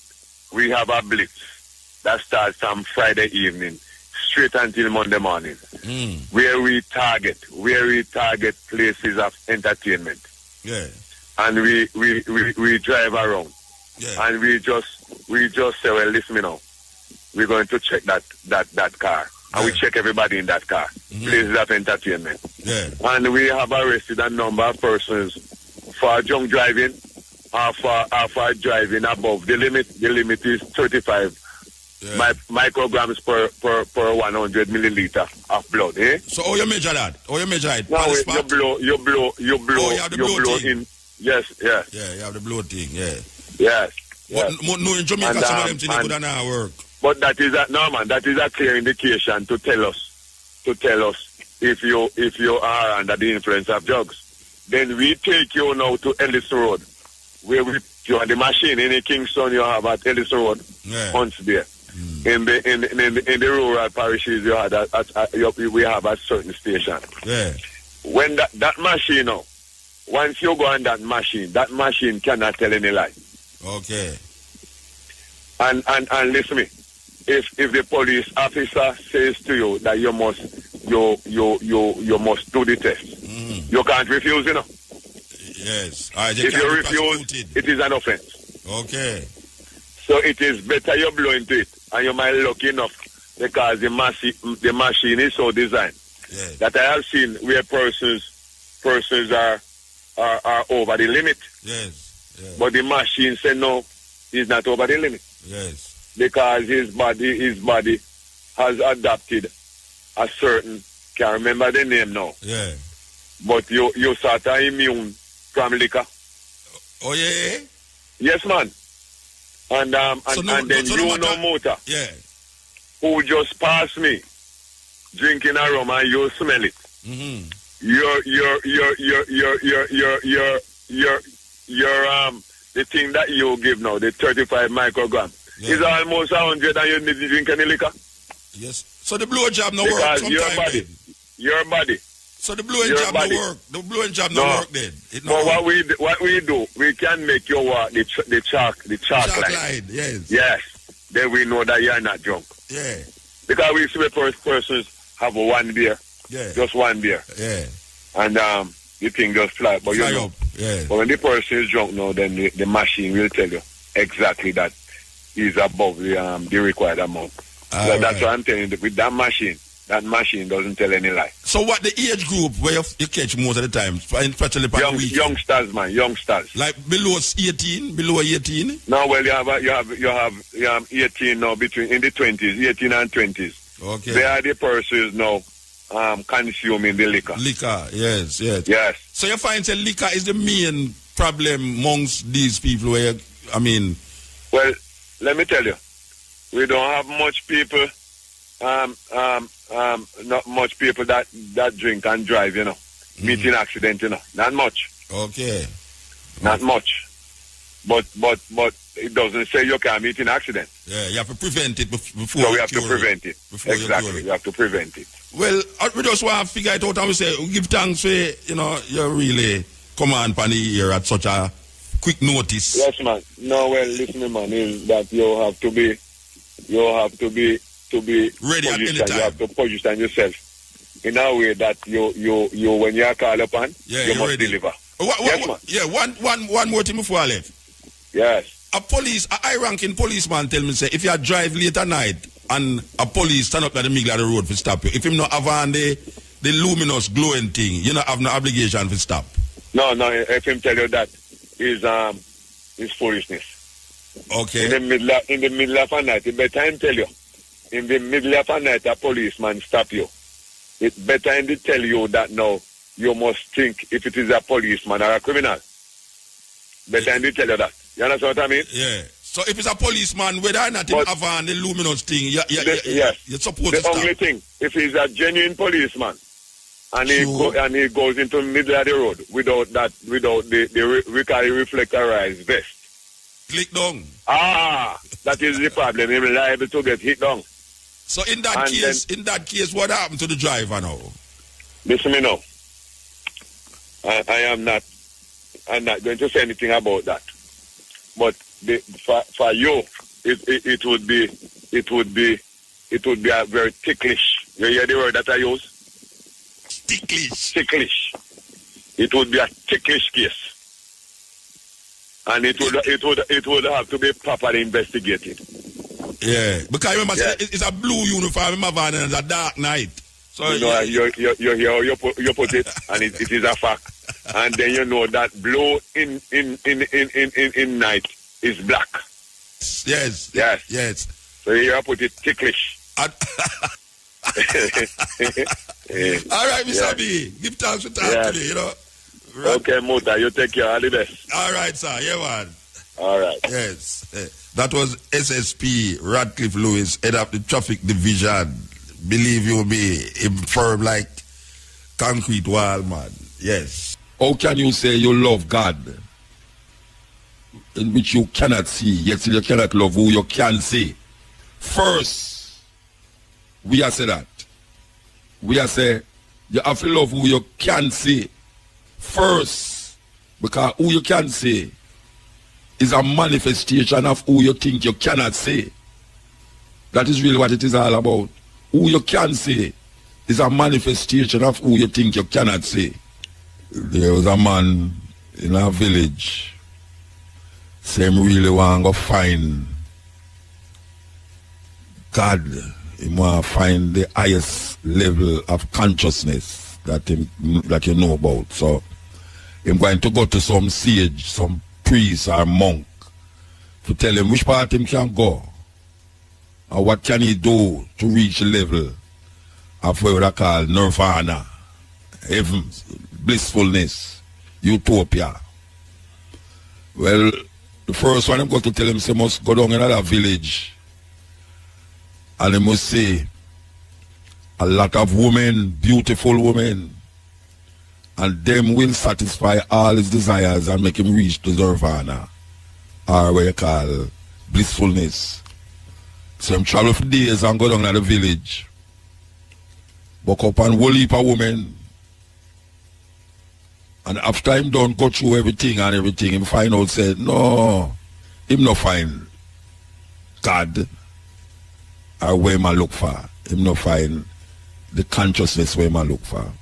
we have a blitz that starts from Friday evening straight until Monday morning. where we target places of entertainment. Yeah. And we drive around. Yeah. And we just say, well, listen, you know, we're going to check that car. And we check everybody in that car. Places of entertainment. Yeah. And we have arrested a number of persons for drunk driving or for driving above the limit. The limit is 35 micrograms per 100 milliliter of blood. Eh? So how you measure that? How you measure it? Now you blow. Oh, you have the blow thing. In. Yes, yes. Yeah, you have the blow thing, yeah. Yes. But no, in Jamaica, and, some of them things they could not work. But that is a clear indication to tell us if you are under the influence of drugs. Then we take you now to Ellis Road, where you are the machine in Kingston. You have at Ellis Road, once there. In the rural parishes, you have we have a certain station. Yeah. When that machine now, once you go on that machine cannot tell any lie. Okay. And listen to me. If the police officer says to you that you must do the test, you can't refuse, you know. Yes. If you refuse, it is an offense. Okay. So it is better you blow into it, and you might lucky enough because the machine is so designed that I have seen where persons are over the limit. Yes. Yes. But the machine said no, he's not over the limit. Yes. Because his body has adopted a certain, can't remember the name now. Yeah. But you sort of immune from liquor. Oh yeah. Yes, man. And then Muta. Yeah. Who just passed me drinking a rum and you smell it. The thing that you give now, the 35 microgram. Is almost 100 and you didn't drink any liquor. Yes. So the blowing job no because work. Your body. So the blowing job no work. The blowing job no work then. But what we do, we can make you walk the chalk line. Yes. Yes. Then we know that you are not drunk. Yeah. Because we see persons have one beer. Yeah. Just one beer. Yeah. And the thing just fly. But fly you know. Up. Yeah. But when the person is drunk now, then the machine will tell you exactly that is above the required amount. So that's what I'm telling you. With that machine doesn't tell any lie. So what the age group where you catch most of the time, especially youngsters, man, youngsters. Like below 18? No, well you have 18 now in the 20s, 18 and 20s. Okay. They are the persons now consuming the liquor. Liquor, yes. Yes. So you find that liquor is the main problem amongst these people where well, let me tell you, we don't have much people not much people that drink and drive, you know. Meeting accident, you know. Not much. Okay. Not much. But it doesn't say you can't meet an accident. Yeah, you have to prevent it before. So we have to prevent it. Exactly. We have to prevent it. Well, we just want to figure it out and we say, give thanks for, you really come on pan here at such a quick notice. Yes, man. No, well, listen, man, is that you have to be ready at any time. You have to position yourself in a way that you when you are called upon, you must ready. deliver. One more thing before I leave. Yes. A high-ranking policeman tell me, say, if you drive late at night and a police stand up at the middle of the road to stop you, if him not have on the luminous glowing thing, you not have no obligation to stop. No, if him tell you that is foolishness. Okay. In the middle of a night, it better him tell you. In the middle of a night, a policeman stop you. It better him tell you that now you must think if it is a policeman or a criminal. Better him tell you that. You understand what I mean? Yeah. So if it's a policeman, whether or not him have on the luminous thing, you're supposed to stop. The only thing, if he's a genuine policeman, and he goes into the middle of the road without the reflectorized vest. Click down. That is the problem. He's liable to get hit down. So in that case, what happened to the driver now? Listen me now. I'm not going to say anything about that. But for you, it would be a very ticklish. You hear the word that I use? Ticklish. Ticklish. It would be a ticklish case. And it would have to be properly investigated. Yeah, because remember, it's a blue uniform in Mavado and it's a dark night. So you know, you hear you put it, and it is a fact. And then you know that blue in night is black. Yes. So you put it ticklish. All right, Mr. B. Give thanks for time today, you know. Right. Okay, Muta, you take care. All the best. All right, sir. Yeah, man. All right. Yes. That was SSP Radcliffe Lewis, head of the traffic division. Believe you me, firm like concrete wall, man. Yes. How can you say you love God in which you cannot see, yet you cannot love who you can see? First, we are say that. We are say you have to love who you can see first, because who you can see is a manifestation of who you think you cannot see. That is really what it is all about. Who you can see is a manifestation of who you think you cannot see. There was a man in our village, say him really want to find God. He want to find the highest level of consciousness that you know about. So I'm going to go to some sage, some priest or monk, to tell him which part him can go and what can he do to reach the level of what I call nirvana, heaven, blissfulness, utopia. Well, the first one I'm going to tell him, he must go down in another village and he must see a lot of women, beautiful women, and them will satisfy all his desires and make him reach the nirvana, or what you call blissfulness. So him travel for days and go down to the village, buck up and whole heap of women, and after him done go through everything, him find out, said, no, him no find God or where him look for. Him no find the consciousness where him look for.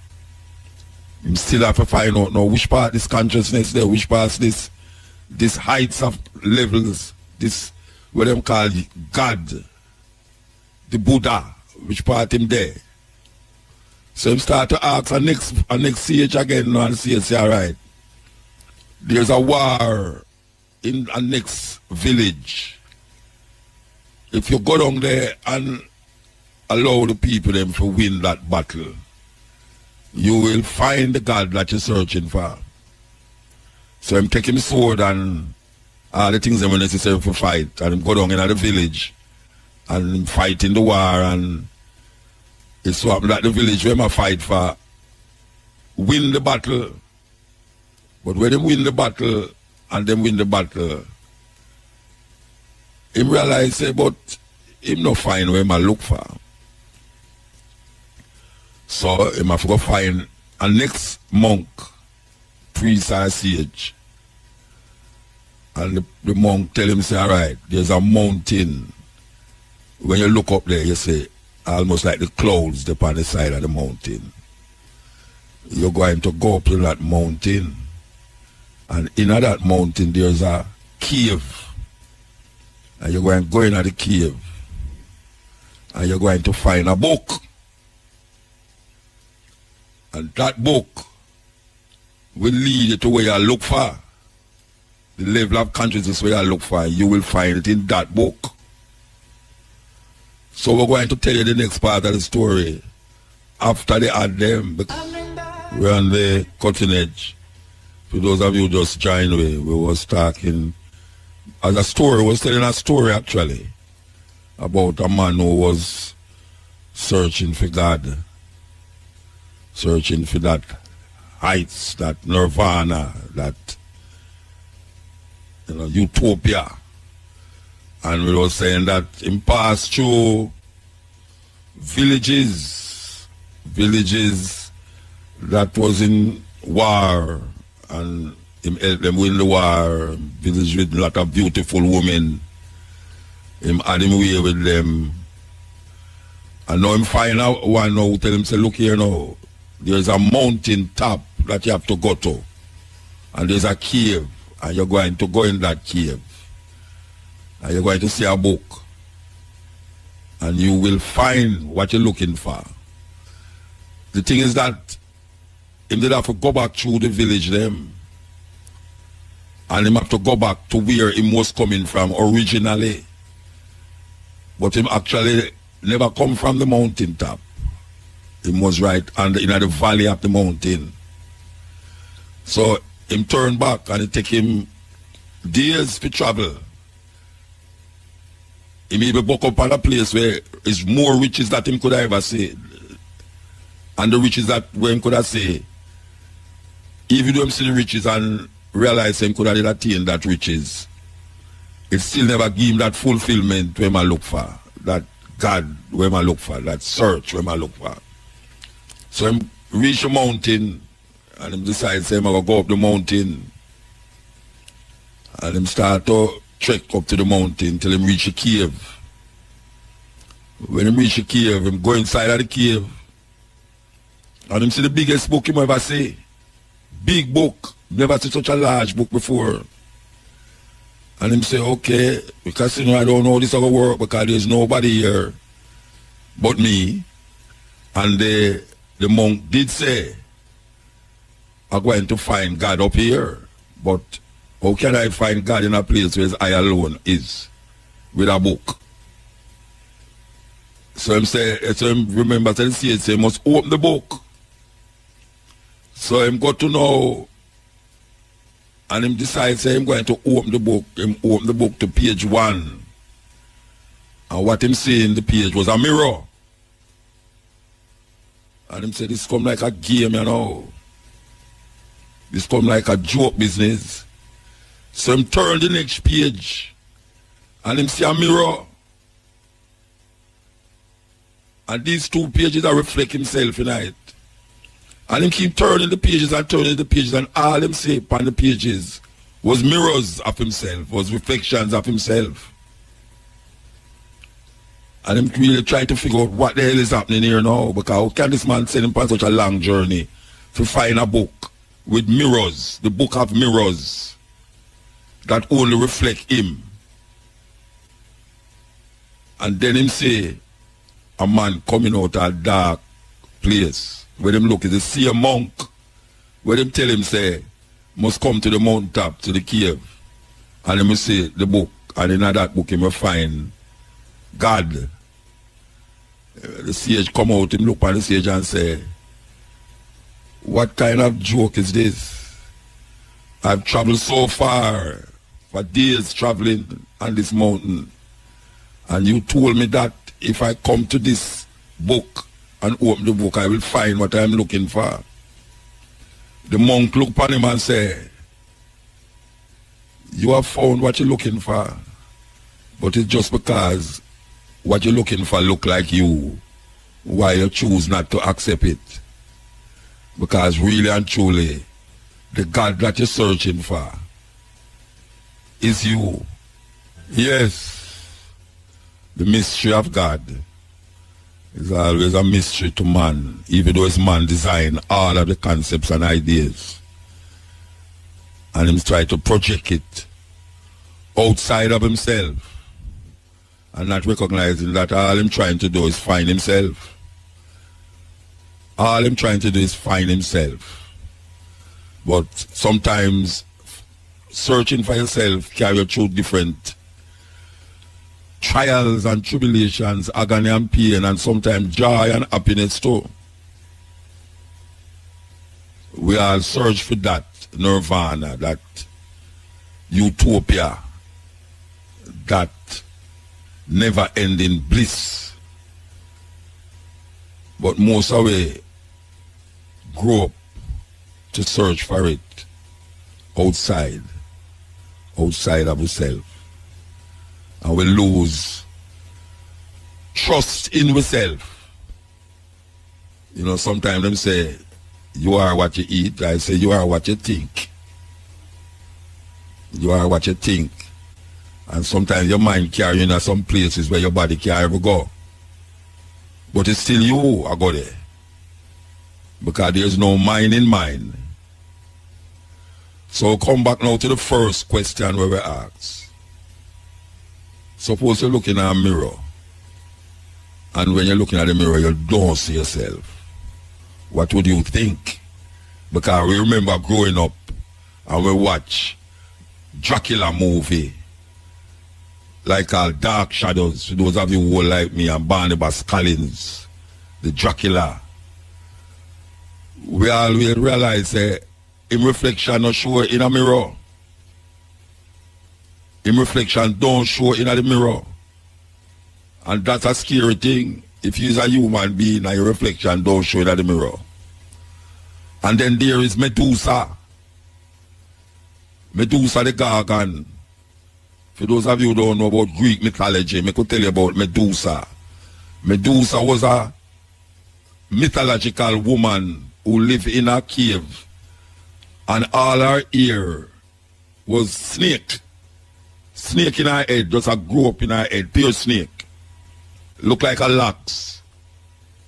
Him still have to find out now which part this consciousness there, which part this heights of levels, this what them call God, the Buddha, which part him there. So him start to ask a next sage again now and say, alright, there's a war in a next village. If you go down there and allow the people them to win that battle, you will find the God that you're searching for. So him take him sword and all the things that were necessary for fight, and him go down in the village and fight in the war, and it's so happen that the village where I fight for win the battle. But when they win the battle and them win the battle, him realize say, but him not find where I look for. So him have to go find a next monk, priest or sage. And the monk tell him, say, alright, there's a mountain. When you look up there, you see almost like the clouds upon the side of the mountain. You're going to go up to that mountain, and in that mountain there's a cave. And you're going to go into the cave, and you're going to find a book. And that book will lead you to where you look for. The level of consciousness where you look for, you will find it in that book. So we're going to tell you the next part of the story after they had them. We're on the cutting edge. For those of you who just joined me, we was talking as a story, was telling a story actually about a man who was searching for God, searching for that heights, that nirvana, that utopia. And we were saying that him passed through villages that was in war, and him helped them win the war, village with a lot of beautiful women. Him had him way with them. And now him find out one now, tell him, say, look here now, there's a mountain top that you have to go to. And there's a cave. And you're going to go in that cave. And you're going to see a book. And you will find what you're looking for. The thing is that him did have to go back through the village them. And him have to go back to where he was coming from originally. But him actually never come from the mountain top. He was right in the valley of the mountain. So him turn back and it take him days to travel. He maybe buck up on a place where it's more riches that him could have ever see. And the riches that where him could have say, even though him see the riches and realize him could have attained that riches, it still never give him that fulfillment where I look for. That God where I look for, that search where I look for. So him reach the mountain and him decide say I'm gonna go up the mountain. And him start to trek up to the mountain till him reach the cave. When him reach the cave, him go inside of the cave. And him see the biggest book him ever see. Big book. Never see such a large book before. And him say, okay, because you know I don't know how this is going to work because there's nobody here but me. And the monk did say, I'm going to find God up here. But how can I find God in a place where I alone is with a book? So him say, remember, so he must open the book. So him got to know, and him decides say him going to open the book. Him open the book to page 1. And what him see in the page was a mirror. And him say this come like a game, you know. This come like a joke business. So him turn the next page and him see a mirror. And these 2 pages are reflect himself in it. And him keep turning the pages and all him say upon the pages was mirrors of himself, was reflections of himself. And him really try to figure out what the hell is happening here now, because how can this man send him on such a long journey to find a book with mirrors, the book of mirrors that only reflect him. And then him say a man coming out of a dark place. Where them look is the same monk. Where them tell him say, must come to the mountain top, to the cave. And him say the book. And in that book him will find God. The sage come out, him look at the sage and say, what kind of joke is this? I've traveled so far, for days traveling on this mountain. And you told me that if I come to this book and open the book, I will find what I am looking for. The monk looked upon him and said, you have found what you're looking for, but it's just because what you're looking for look like you, why you choose not to accept it. Because really and truly, the God that you're searching for is you. Yes, the mystery of God is always a mystery to man, even though it's man design all of the concepts and ideas. And him try to project it outside of himself and not recognizing that all him trying to do is find himself. All him trying to do is find himself. But sometimes searching for yourself carry you through different trials and tribulations, agony and pain, and sometimes joy and happiness too. We all search for that nirvana, that utopia, that never-ending bliss. But most of us grow up to search for it outside of ourselves. And we lose trust in ourselves. You know, sometimes them say, you are what you eat. I say, you are what you think. You are what you think. And sometimes your mind carry you in some places where your body can't ever go. But it's still you I go there. Because there's no mind in mind. So come back now to the first question where we ask. Suppose you're looking at a mirror, and when you're looking at the mirror, you don't see yourself. What would you think? Because we remember growing up and we watch Dracula movie, like Dark Shadows, for those of you who are like me, and Barnabas Collins, the Dracula. We always realize that in reflection not show in a mirror. In reflection don't show in the mirror. And that's a scary thing. If you're a human being and your reflection don't show in the mirror. And then there is Medusa. Medusa the Gargan. For those of you who don't know about Greek mythology, I could tell you about Medusa. Medusa was a mythological woman who lived in a cave, and all her hair was snake. Snake in her head, just a grow up in her head, pure snake. Look like a locks.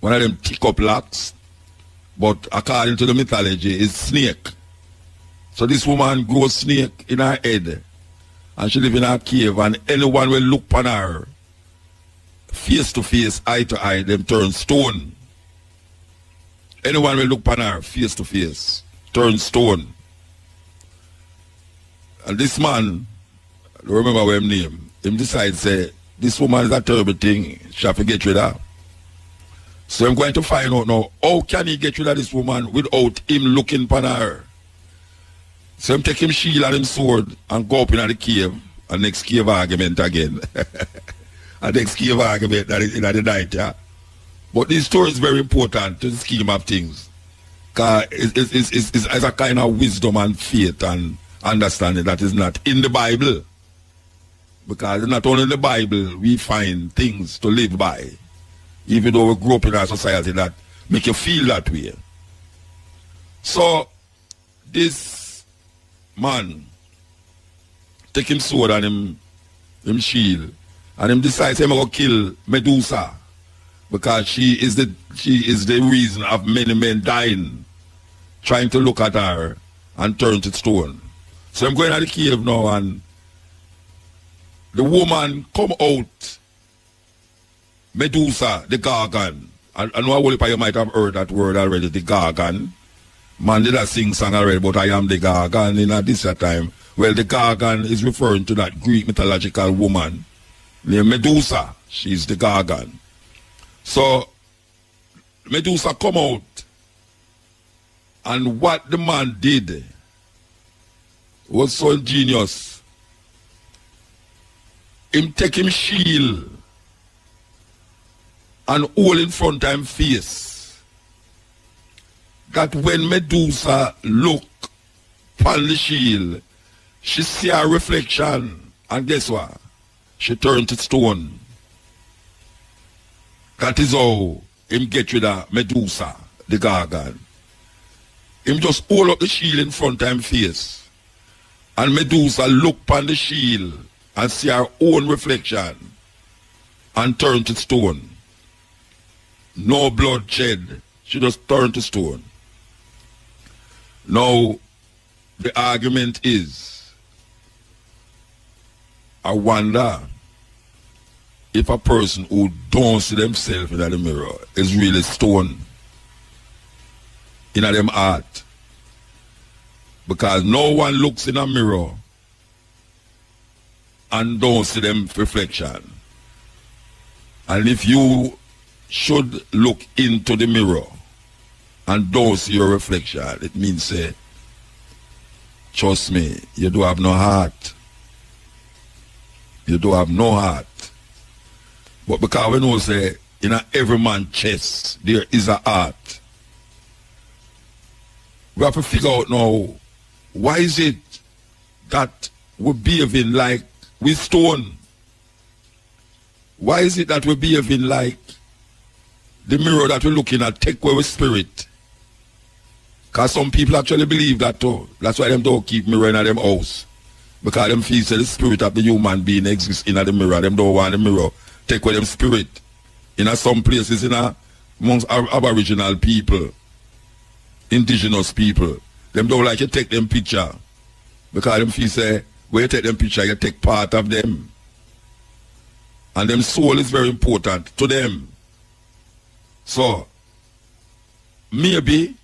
One of them thick up locks, but according to the mythology, is snake. So this woman grows snake in her head, and she live in a cave, and anyone will look upon her, face to face, eye to eye, them turn stone. Anyone will look upon her, face to face, turn stone. And this man, I don't remember what his name, him decide say, this woman is a terrible thing, she have to get rid of her. So I'm going to find out now, how can he get rid of this woman without him looking upon her? So I'm take him shield and him sword and go up in the cave, and next cave argument again. And next cave argument in the night, yeah. But this story is very important to the scheme of things. Because it's a kind of wisdom and faith and understanding that is not in the Bible. Because not only in the Bible we find things to live by. Even though we grew up in a society that make you feel that way. So, this man take him sword and him shield, and him decides him going to kill Medusa. Because she is the reason of many men dying, trying to look at her and turn to stone. So I'm going to the cave now, and the woman come out, Medusa, the Gargan. I know you might have heard that word already, the Gargan. Man did a sing song already, but I am the Gargan in this time. Well, the Gargan is referring to that Greek mythological woman named Medusa. She's the Gargan. So, Medusa come out, and what the man did was so ingenious. Him take him shield and hold in front of him face. That when Medusa look upon the shield, she see her reflection, and guess what? She turned to stone. That is how him get rid of Medusa, the Gargan. Him just hold up the shield in front of him face. And Medusa look upon the shield and see her own reflection and turn to stone. No blood shed. She just turned to stone. Now, the argument is, I wonder if a person who don't see themselves in the mirror is really stone in them heart. Because no one looks in a mirror and don't see them reflection. And if you should look into the mirror and don't see your reflection, it means, trust me, you do have no heart. You do have no heart. But because we know, say, in every man's chest, there is a heart. We have to figure out now, why is it that we're behaving like we stone? Why is it that we're behaving like the mirror that we're looking at take away spirit? Because some people actually believe that too. That's why them don't keep mirror in them house. Because them feel that the spirit of the human being exists in the mirror. Them don't want the mirror take away them spirit. In some places, amongst our Aboriginal people, indigenous people. Them don't like you take them picture. Because them feel say, when you take them picture, you take part of them. And them soul is very important to them. So, maybe,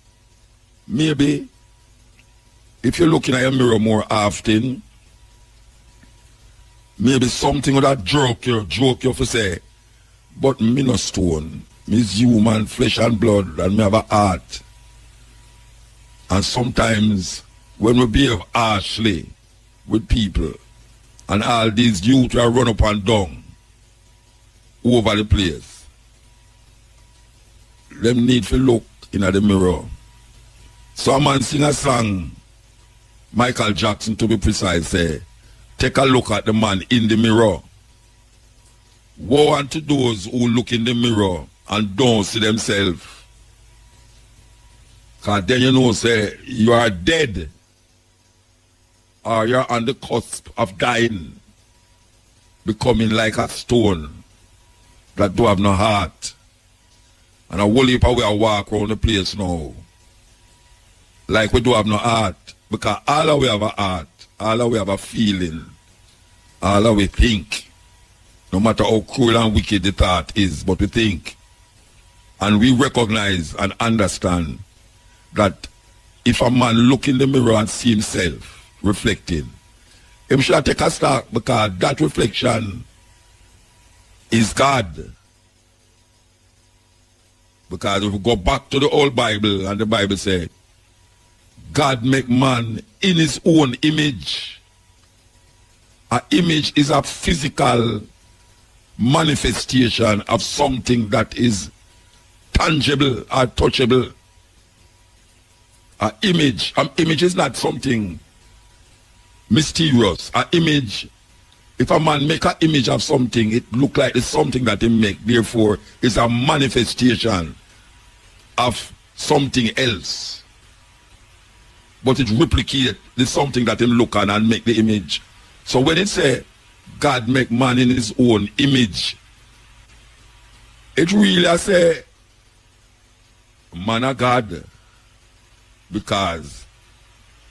if you're looking at your mirror more often, maybe something would have joke you for say, but me no stone. Me's human, flesh and blood, and me have a heart. And sometimes, when we behave harshly with people, and all these youth are run up and down over the place, them need to look in the mirror. So a man sing a song, Michael Jackson to be precise, say, take a look at the man in the mirror. Woe unto those who look in the mirror and don't see themselves. Because then you know, say, you are dead. Or you're on the cusp of dying. Becoming like a stone that do have no heart. And a whole heap of we are walk around the place now. Like we do have no heart. Because all of we have a heart. All of we have a feeling. All of we think. No matter how cruel and wicked the thought is, but we think. And we recognize and understand that if a man look in the mirror and see himself reflecting, him should take a stock because that reflection is God. Because if we go back to the old Bible, and the Bible says, God make man in his own image. An image is a physical manifestation of something that is tangible or touchable. An image is not something mysterious. An image, if a man make an image of something, it look like it's something that he make. Therefore, it's a manifestation of something else. But it replicate the something that him look on and make the image. So when it say God make man in his own image, it really I say man of God. Because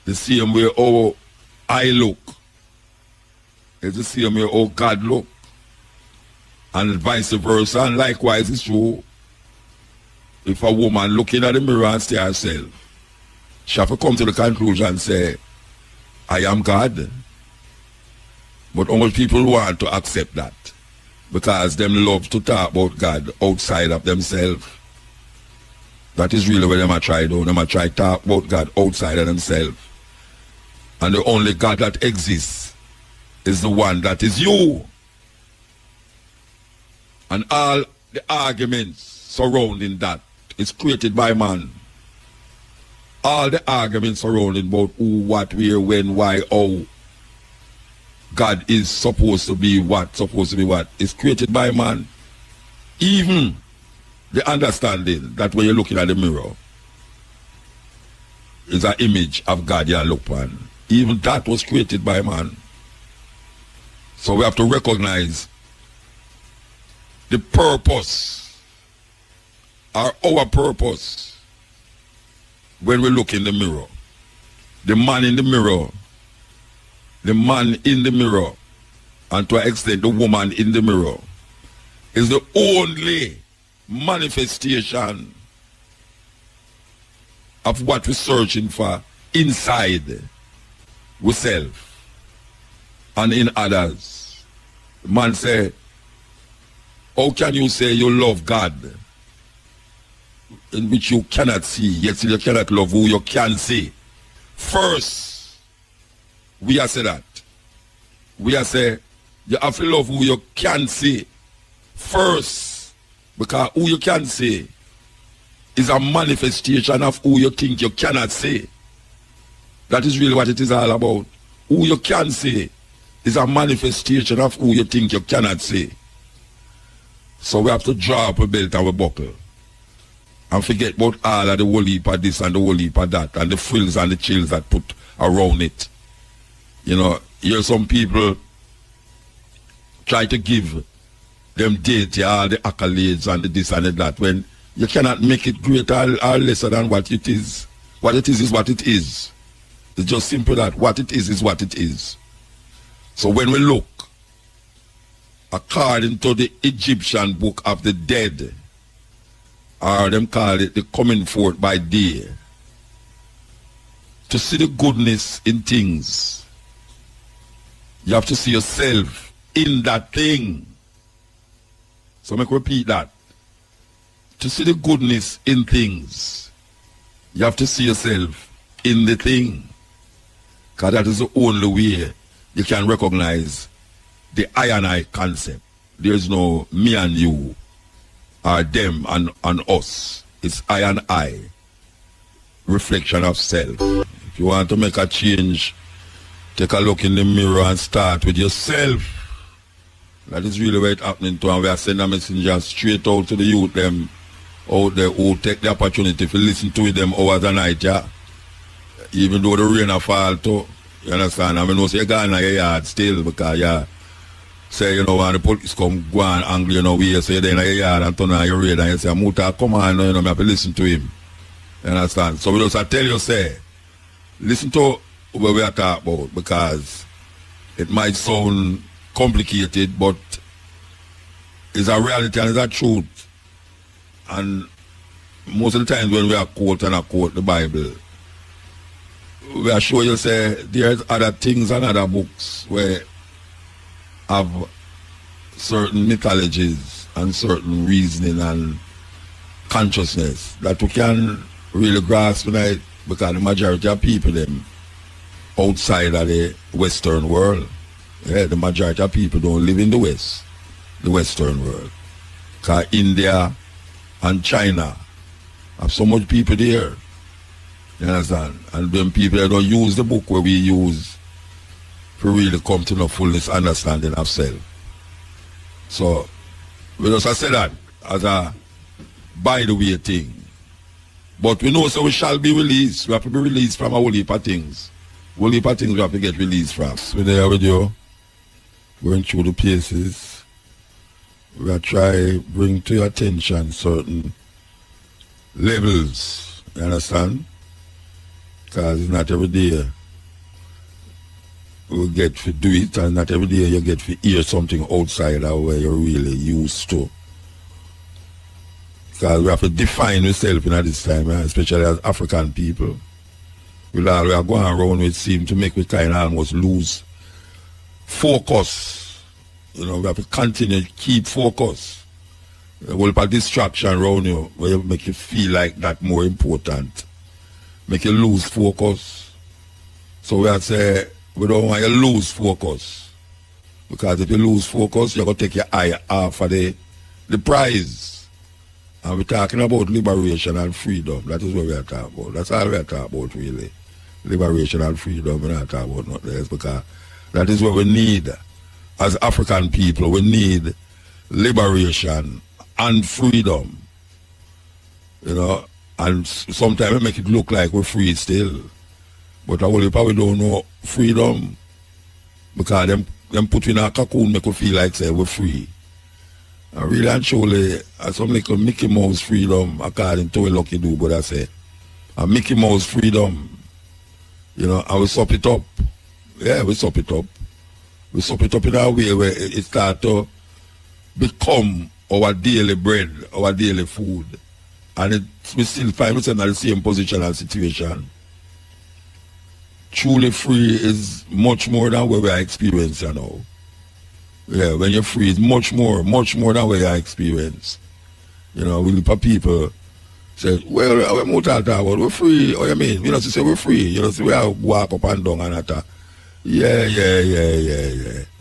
the same way how I look is the same way how God look. And vice versa. And likewise it's true. If a woman looking at the mirror and see herself, she have to come to the conclusion and say, I am God. But how much people want to accept that? Because them love to talk about God outside of themselves. That is really what them are trying to do. Them are trying to talk about God outside of themselves. And the only God that exists is the one that is you. And all the arguments surrounding that is created by man. All the arguments surrounding about who, what, where, when, why, how God is supposed to be what, is created by man. Even the understanding that when you're looking at the mirror is an image of God you look on. Even that was created by man. So we have to recognize the purpose, or our purpose, when we look in the mirror. The man in the mirror, and to an extent the woman in the mirror, is the only manifestation of what we're searching for inside ourselves and in others. The man say, how can you say you love God in which you cannot see, yet you cannot love who you can see? First, we are say that. We are say, you have to love who you can see first. Because who you can see is a manifestation of who you think you cannot see. That is really what it is all about. Who you can see is a manifestation of who you think you cannot see. So we have to draw up a belt and a buckle. And forget about all of the whole heap of this and the whole heap of that. And the frills and the chills that put around it. You know, here some people try to give them deity all the accolades and the this and the that, when you cannot make it greater or lesser than what it is. What it is what it is. It's just simple that what it is what it is. So when we look, according to the Egyptian book of the dead, or them call it the coming forth by day, to see the goodness in things, you have to see yourself in that thing. So make repeat that. To see the goodness in things, you have to see yourself in the thing. Because that is the only way you can recognize the I and I concept. There's no me and you, or them and us. It's I and I. Reflection of self. If you want to make a change, take a look in the mirror and start with yourself. That is really what it's happening to, and we are sending a messenger straight out to the youth them out there who take the opportunity to listen to them hours and night, yeah. Even though the rain a fall too, you understand? I mean, no say you gone in your yard still because yeah. Say, you know, when the police come, go and angle, you know, we say then in your yard and turn on your radio and you say, Muta, come on, you know, I have to listen to him. You understand? So we just tell you, say, listen to what we are talking about, because it might sound complicated, but it's a reality and it's a truth. And most of the times when we are quote the Bible, we are sure you say there's other things and other books where have certain mythologies and certain reasoning and consciousness that we can really grasp tonight, because the majority of people them outside of the Western world. Yeah, the majority of people don't live in the West, the Western world. Because India and China have so much people there. You understand? And when people don't use the book where we use to really come to no fullness understanding of self. So we just say that as a by the way thing. But we know so we shall be released. We have to be released from a whole heap of things. Whole heap of things we have to get released from. We're there with you, going through the places. We are trying to bring to your attention certain levels. You understand? Because it's not every day we get to do it, and not every day you get to hear something outside of where you're really used to. Because we have to define ourselves in this time, especially as African people. We are going around, it seems to make we kind of almost lose focus. You know, we have to continue to keep focus. A whole lot of distraction around you, where you make you feel like that more important. Make you lose focus. So we have to say, we don't want you to lose focus. Because if you lose focus, you're going to take your eye off of the prize. And we're talking about liberation and freedom. That is what we are talking about. That's all we are talking about, really. Liberation and freedom. We're not talking about nothing else, because that is what we need. As African people, we need liberation and freedom. You know, and sometimes we make it look like we're free still. But I will probably don't know freedom, because them put in a cocoon make you feel like say we're free. And really and truly, some like a Mickey Mouse freedom, according to a lucky do, but I say, a Mickey Mouse freedom, you know, and we sup it up. Yeah, we sup it up. We sup it up in a way where it start to become our daily bread, our daily food. And we still find ourselves in the same position and situation. Truly free is much more than what we are experiencing now. Yeah, when you're free, it's much more than what you experience. You know, we people say, well, we're Muta talk about, we're free. Oh, you mean? You know, to say we're free. You know, so we have walk up and down and that. Yeah.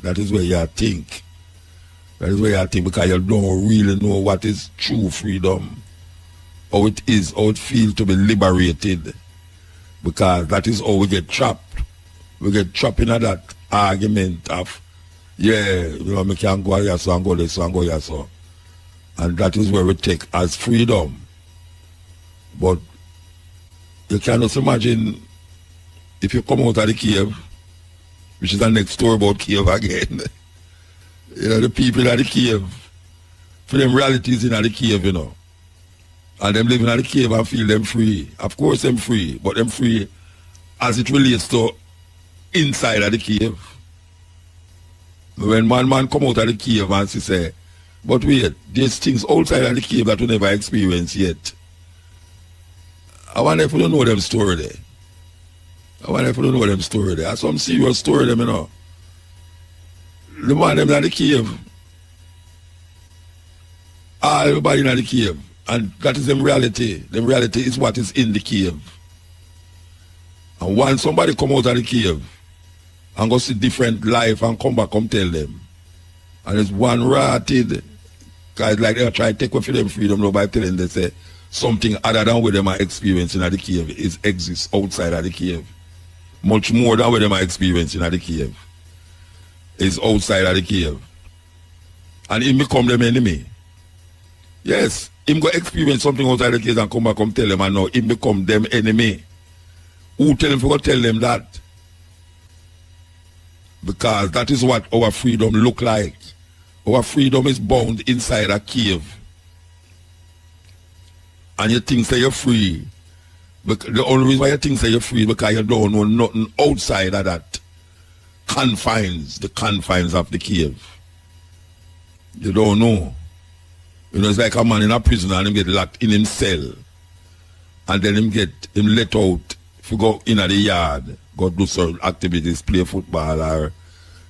That is where you think. That is where you think, because you don't really know what is true freedom. How it is, how it feels to be liberated. Because that is how we get trapped. We get trapped in that argument of, yeah, you know, we can go here, so and go there, so and go here, so. And that is where we take as freedom. But you cannot imagine if you come out of the cave, which is the next story about cave again. You know, the people in the cave, for them realities in the cave, you know. And them living in the cave and feel them free. Of course them free, but them free as it relates to inside of the cave. When man come out of the cave and say, but wait, there's things outside of the cave that we never experienced yet. I wonder if we don't know them story there. That's some serious story them, you know. The man them in the cave. Everybody in the cave. And that is them reality. Them reality is what is in the cave. And once somebody come out of the cave and go see different life and come back, come tell them. And there's one rotted, guys like they try to take away from them freedom now by telling them, they say something other than what them are experiencing at the cave exists outside of the cave. Much more than what them are experiencing at the cave is outside of the cave. And him become them enemy. Yes, him go experience something outside the cave and come back, come tell them, and now him become them enemy. Who tell him to tell them that? Because that is what our freedom look like. Our freedom is bound inside a cave. And you think that you're free. The only reason why you think that you're free is because you don't know nothing outside of that confines, the confines of the cave. You don't know. You know, it's like a man in a prison and him get locked in him cell. And then him let out. If you go in the yard, go do certain activities, play football or,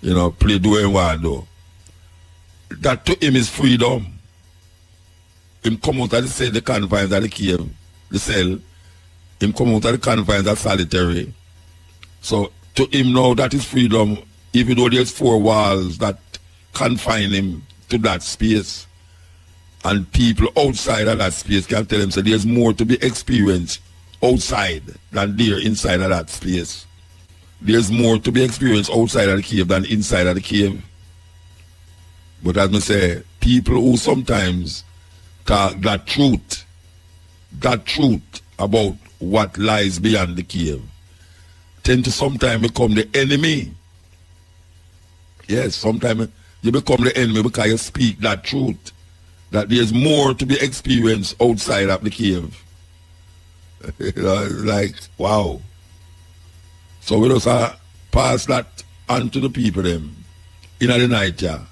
you know, play doing what do. That to him is freedom. Him come out of the confines of the cave, the cell. Him come out of the confines of solitary. So to him now that is freedom, even though there's 4 walls that confine him to that space. And people outside of that space can tell him, so there's more to be experienced outside than there inside of that space. There's more to be experienced outside of the cave than inside of the cave. But as I say, people who sometimes talk that truth about what lies beyond the cave, tend to sometimes become the enemy. Yes, sometimes you become the enemy because you speak that truth, that there's more to be experienced outside of the cave. You know, it's like, wow. So we just pass that on to the people them in the night, yeah.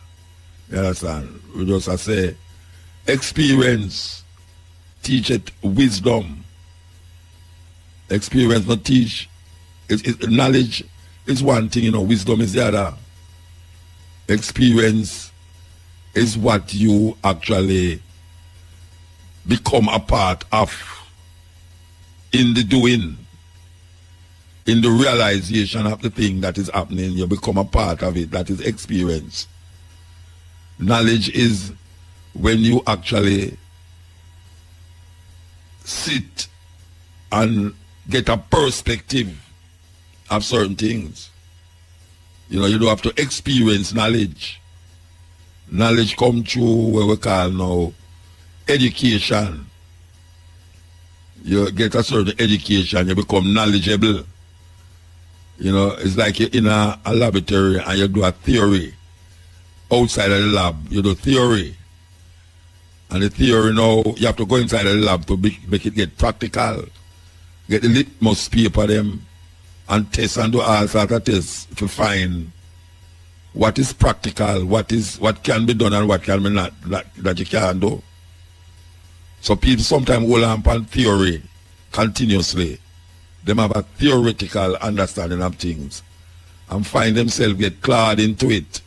You understand? We just say, experience teacheth wisdom. Experience not teach. Knowledge is one thing, you know, wisdom is the other. Experience is what you actually become a part of in the doing, in the realization of the thing that is happening. You become a part of it. That is experience. Knowledge is when you actually sit and get a perspective of certain things. You know, you don't have to experience knowledge. Knowledge comes through what we call now education. You get a certain education, you become knowledgeable. You know, it's like you're in a laboratory and you do a theory. Outside of the lab, you do theory. And the theory now, you have to go inside of the lab to make it get practical. Get the litmus paper them and test and do all sorts of tests to find what is practical, what can be done and what can be not, that you can't do. So people sometimes hold on theory continuously. They have a theoretical understanding of things and find themselves get clawed into it.